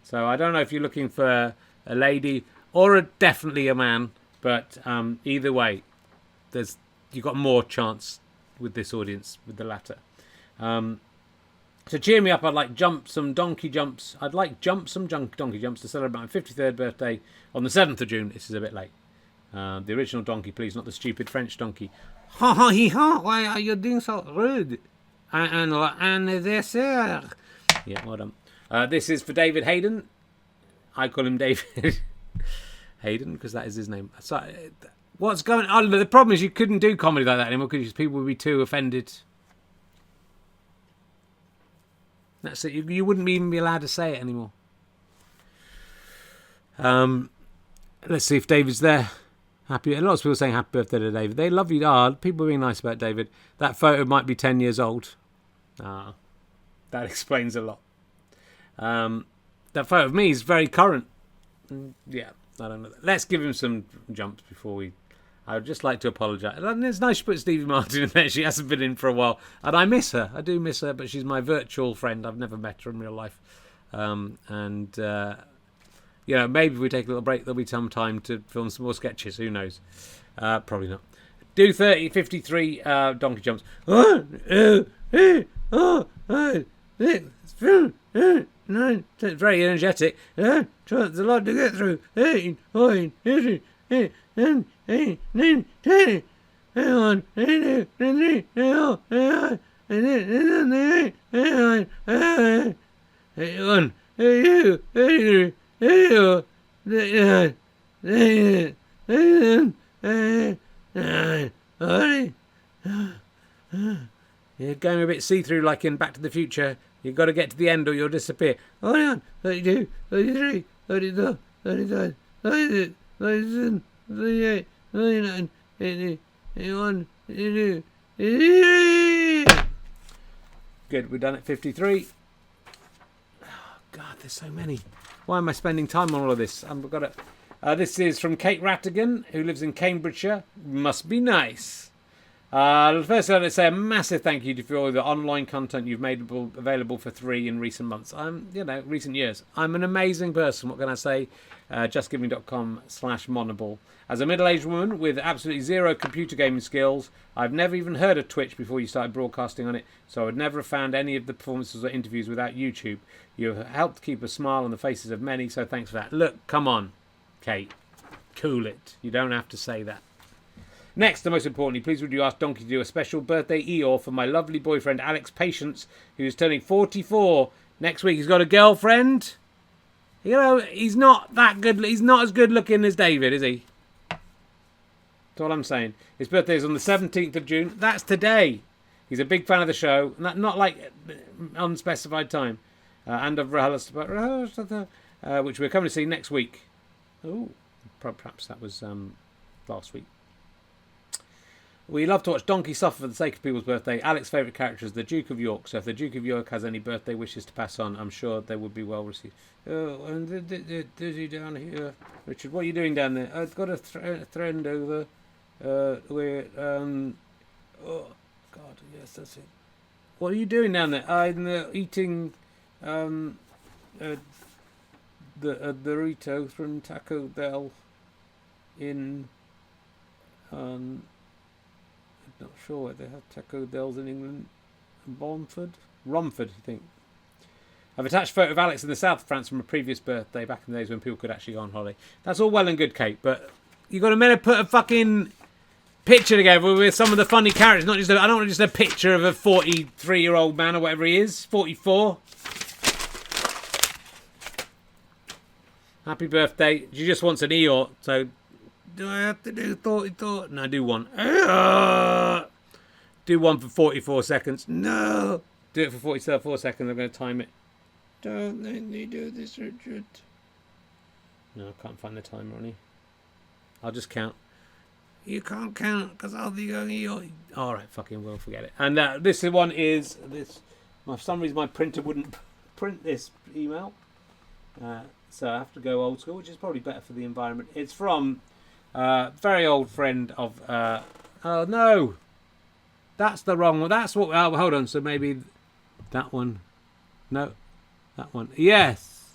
So I don't know if you're looking for a lady or definitely a man, but either way, you've got more chance with this audience with the latter. To cheer me up, I'd like some donkey jumps. I'd like some donkey jumps to celebrate my 53rd birthday on the 7th of June. This is a bit late. The original donkey, please, not the stupid French donkey. Ha ha he ha! Why are you being so rude? And this here. Yeah, well done. This is for David Hayden. I call him David Hayden because that is his name. So, what's going on? The problem is you couldn't do comedy like that anymore because people would be too offended. That's it. You wouldn't even be allowed to say it anymore. Let's see if David's there. Happy. A lot of people saying happy birthday to David. They love you. People are being nice about David. That photo might be 10 years old. That explains a lot. That photo of me is very current. Yeah, I don't know. Let's give him some jumps before we... I would just like to apologise. And it's nice to put Stevie Martin in there. She hasn't been in for a while. And I miss her. I do miss her, but she's my virtual friend. I've never met her in real life. Maybe if we take a little break, there'll be some time to film some more sketches. Who knows? Probably not. Do 53 donkey jumps. 1, 2, 3, 4, 5, 6, 7, 8, 9, 10. Very energetic. There's a lot to get through. 18, 19, 20, 21, 22, 23, 24, 25, 26, 27, 28, 29, 30, 31, 32, 33, 34, 35, 36, 37, 38, 39, 40. You're going a bit see-through like in Back to the Future. You've got to get to the end or you'll disappear. 41, 32, 33, 34, 35, 36, 37, 38, 39, 80, 81, 82, 83. Good, we've done it. 53. Oh, God, there's so many. Why am I spending time on all of this? I've got it. This is from Kate Rattigan, who lives in Cambridgeshire. Must be nice. First, I'd say a massive thank you for all the online content you've made available for free in recent months. Recent years. I'm an amazing person. What can I say? Justgiving.com/monable. As a middle-aged woman with absolutely zero computer gaming skills, I've never even heard of Twitch before you started broadcasting on it, so I would never have found any of the performances or interviews without YouTube. You have helped keep a smile on the faces of many, so thanks for that. Look, come on, Kate. Cool it. You don't have to say that. Next, and most importantly, please would you ask Donkey to do a special birthday Eeyore for my lovely boyfriend Alex Patience, who is turning 44 next week. He's got a girlfriend. You know, he's not that good. He's not as good looking as David, is he? That's all I'm saying. His birthday is on the 17th of June. That's today. He's a big fan of the show. Not like unspecified time. And of which we're coming to see next week. Oh, perhaps that was last week. We love to watch Donkey suffer for the sake of people's birthday. Alex's favourite character is the Duke of York, so if the Duke of York has any birthday wishes to pass on, I'm sure they would be well received. Oh, and there's you down here. Richard, what are you doing down there? I've got a friend over where... oh, God, yes, that's it. What are you doing down there? I'm eating the burrito from Taco Bell in... not sure where they have Taco Bells in England. Romford, I think. I've attached a photo of Alex in the south of France from a previous birthday back in the days when people could actually go on holiday. That's all well and good, Kate, but you got to put a fucking picture together with some of the funny characters. Not just I don't want just a picture of a 43-year-old man or whatever he is, 44. Happy birthday. She just wants an Eeyore, so. Do I have to do thought? No, do one. Do one for 44 seconds. No. Do it for 44 seconds. I'm going to time it. Don't let me do this, Richard. No, I can't find the timer on here. I'll just count. You can't count because I'll be going. All right, fucking well, forget it. And this one is this. For some reason, my printer wouldn't print this email, so I have to go old school, which is probably better for the environment. It's from. Very old friend of oh no, that's the wrong one. That's what. Oh, hold on. So maybe that one. No, that one. Yes.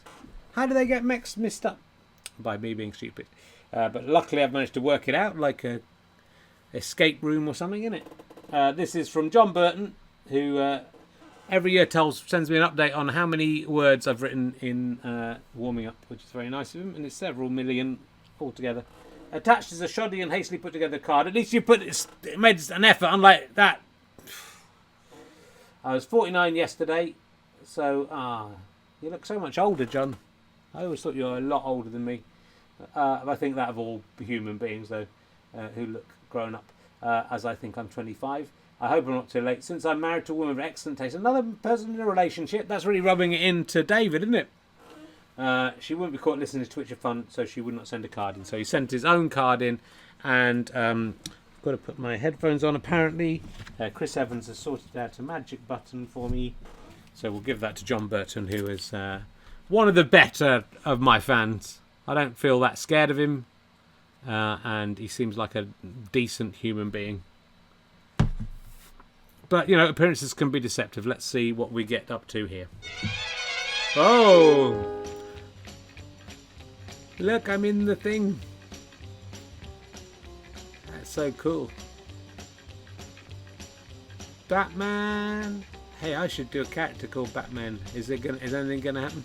How do they get mixed up? By me being stupid. But luckily I've managed to work it out, like a escape room or something, innit? This is from John Burton, who every year sends me an update on how many words I've written in warming up, which is very nice of him, and it's several million altogether. Attached is a shoddy and hastily put together card. At least you made an effort, unlike that. I was 49 yesterday, so you look so much older, John. I always thought you were a lot older than me. I think that of all human beings, though, who look grown up, as I think I'm 25. I hope I'm not too late. Since I'm married to a woman of excellent taste, another person in a relationship, that's really rubbing it into David, isn't it? She wouldn't be caught listening to Twitch for fun, so she would not send a card in. So he sent his own card in, and I've got to put my headphones on, apparently. Chris Evans has sorted out a magic button for me. So we'll give that to John Burton, who is one of the better of my fans. I don't feel that scared of him, and he seems like a decent human being. But, you know, appearances can be deceptive. Let's see what we get up to here. Oh! Look, I'm in the thing. That's so cool. Batman. Hey, I should do a character called Batman. Is anything gonna happen?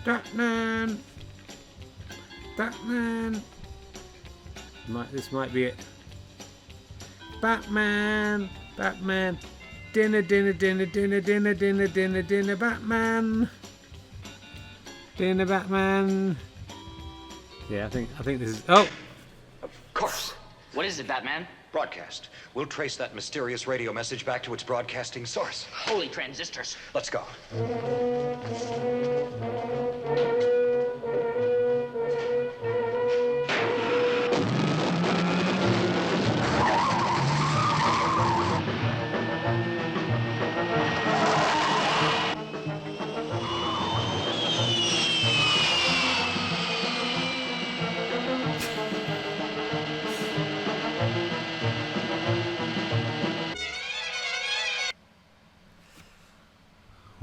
Batman. This might be it. Batman. Dinner, Batman. Dinner, Batman. Yeah, I think this is. Oh, of course. What is it, Batman? Broadcast. We'll trace that mysterious radio message back to its broadcasting source. Holy transistors. Let's go.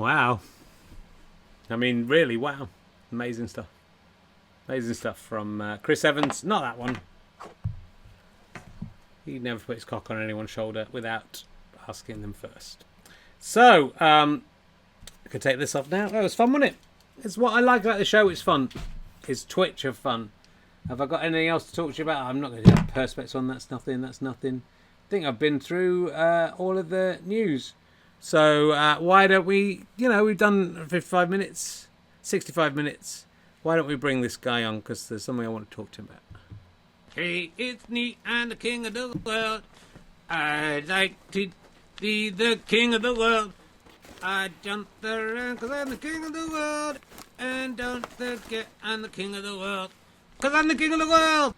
Wow. I mean, really, wow. Amazing stuff. Amazing stuff from Chris Evans. Not that one. He never put his cock on anyone's shoulder without asking them first. So, I could take this off now. That was fun, wasn't it? It's what I like about the show. It's fun. It's twitch of fun. Have I got anything else to talk to you about? I'm not going to do perspex on. That's nothing. That's nothing. I think I've been through all of the news. So why don't we, we've done 55 minutes, 65 minutes. Why don't we bring this guy on? Because there's something I want to talk to him about. Hey, it's me, I'm the king of the world. I'd like to be the king of the world. I jump around because I'm the king of the world. And don't forget I'm the king of the world. Because I'm the king of the world.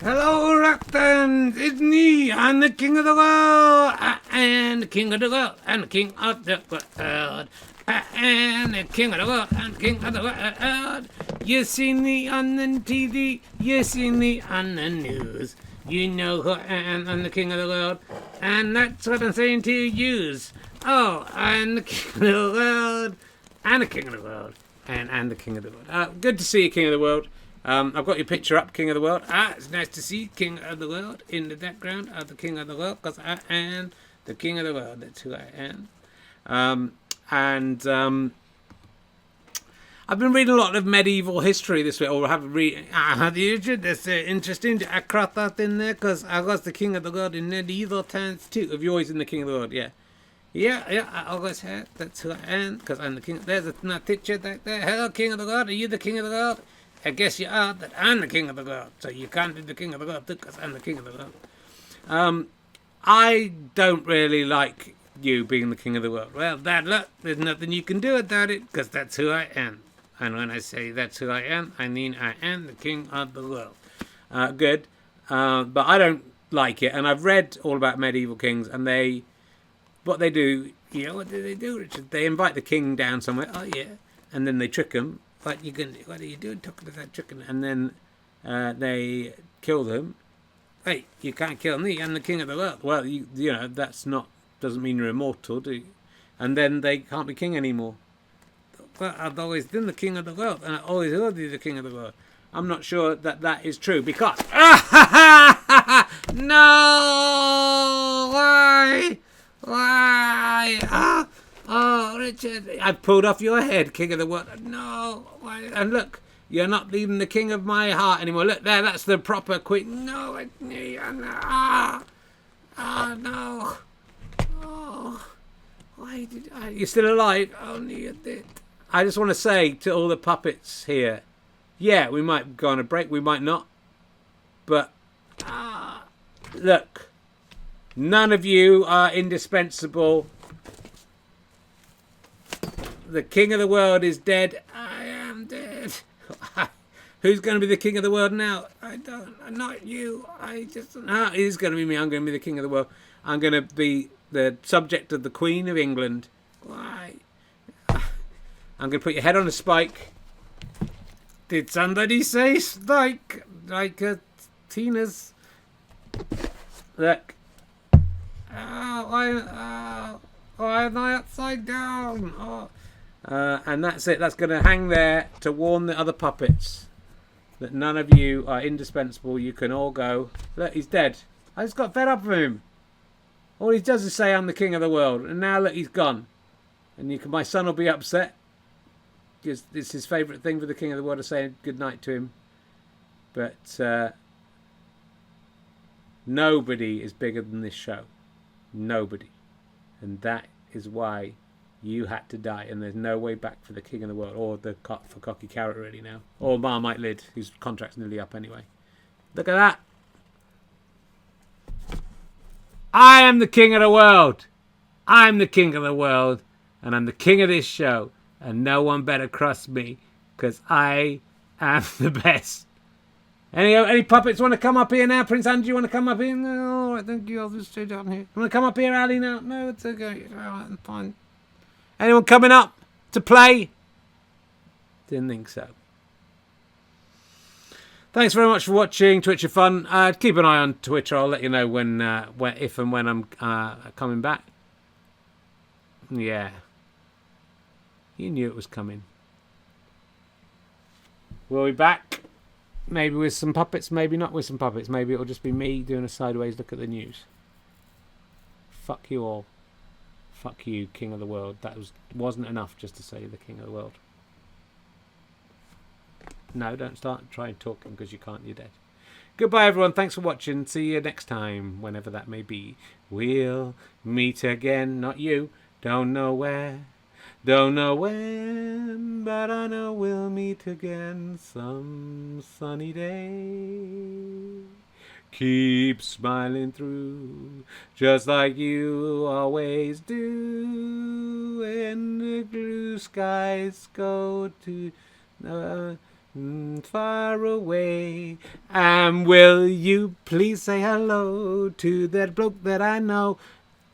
Hello, Rockton. It's me. I'm the king of the world. I am the king of the world. I'm the king of the world. I am the king of the world. I'm the king of the world. You see me on the TV. You see me on the news. You know who I am. I'm the king of the world. And that's what I'm saying to you. Oh, I'm the king of the world. I'm the king of the world. And I'm the king of the world. Good to see you, king of the world. I've got your picture up, king of the world. It's nice to see king of the world in the background of the king of the world, because I am the king of the world. That's who I am. I've been reading a lot of medieval history this week, or have read. That's interesting. I crossed that in there because I was the king of the world in medieval times too. Have you always been the king of the world? Yeah. I always have. That's who I am, because I'm the king. There's a picture right there. Hello, king of the world. Are you the king of the world? I guess you are, but I'm the king of the world. So you can't be the king of the world, because I'm the king of the world. I don't really like you being the king of the world. Well, bad luck. There's nothing you can do about it, because that's who I am. And when I say that's who I am, I mean I am the king of the world. Good. But I don't like it. And I've read all about medieval kings, and what they do, what do they do, Richard? They invite the king down somewhere. Oh, yeah. And then they trick him. What are you doing talking to that chicken? And then they kill them. Hey, you can't kill me. I'm the king of the world. Well, doesn't mean you're immortal, do you? And then they can't be king anymore. Well, I've always been the king of the world, and I always will be the king of the world. I'm not sure that is true, because... No! Why? Oh, Richard, I've pulled off your head, king of the world. No, why? And look, you're not even the king of my heart anymore. Look there, that's the proper queen. No, it's me. No. Oh, why did I? You're still alive? Only you did. I just want to say to all the puppets here, yeah, we might go on a break, we might not. But, look, none of you are indispensable. The king of the world is dead. I am dead. Who's going to be the king of the world now? I don't. Not you. He's going to be me. I'm going to be the king of the world. I'm going to be the subject of the Queen of England. Why? I'm going to put your head on a spike. Did somebody say spike? Like a Tina's. Look. Why am I upside down? And that's it. That's going to hang there to warn the other puppets that none of you are indispensable. You can all go. Look, he's dead. I just got fed up with him. All he does is say I'm the king of the world, and now look, he's gone. And my son will be upset, because it's his favourite thing for the king of the world to say good night to him. But nobody is bigger than this show. Nobody. And that is why you had to die, and there's no way back for the king of the world, or for Cocky Carrot really now, or Marmite Lid, whose contract's nearly up anyway. Look at that. I am the king of the world. I'm the king of the world, and I'm the king of this show, and no one better cross me, because I am the best. Any puppets want to come up here now? Prince Andrew, you want to come up here? No, I think you'll just stay down here. You want to come up here, Ali, now? No, it's okay. I'm fine. Anyone coming up to play? Didn't think so. Thanks very much for watching Twitch of Fun. Keep an eye on Twitter. I'll let you know if and when I'm coming back. Yeah. You knew it was coming. We'll be back. Maybe with some puppets, maybe not with some puppets. Maybe it'll just be me doing a sideways look at the news. Fuck you all. Fuck you, King of the World. That wasn't enough just to say the King of the World. No, don't start trying talking because you can't, you're dead. Goodbye, everyone. Thanks for watching. See you next time, whenever that may be. We'll meet again. Not you. Don't know where. Don't know when. But I know we'll meet again some sunny day. Keep smiling through, just like you always do. When the blue skies go to far away. And will you please say hello to that bloke that I know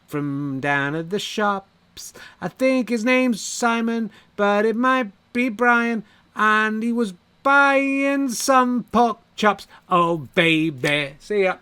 from down at the shops? I think his name's Simon, but it might be Brian. And he was buying some pork chops. Oh, baby. See ya.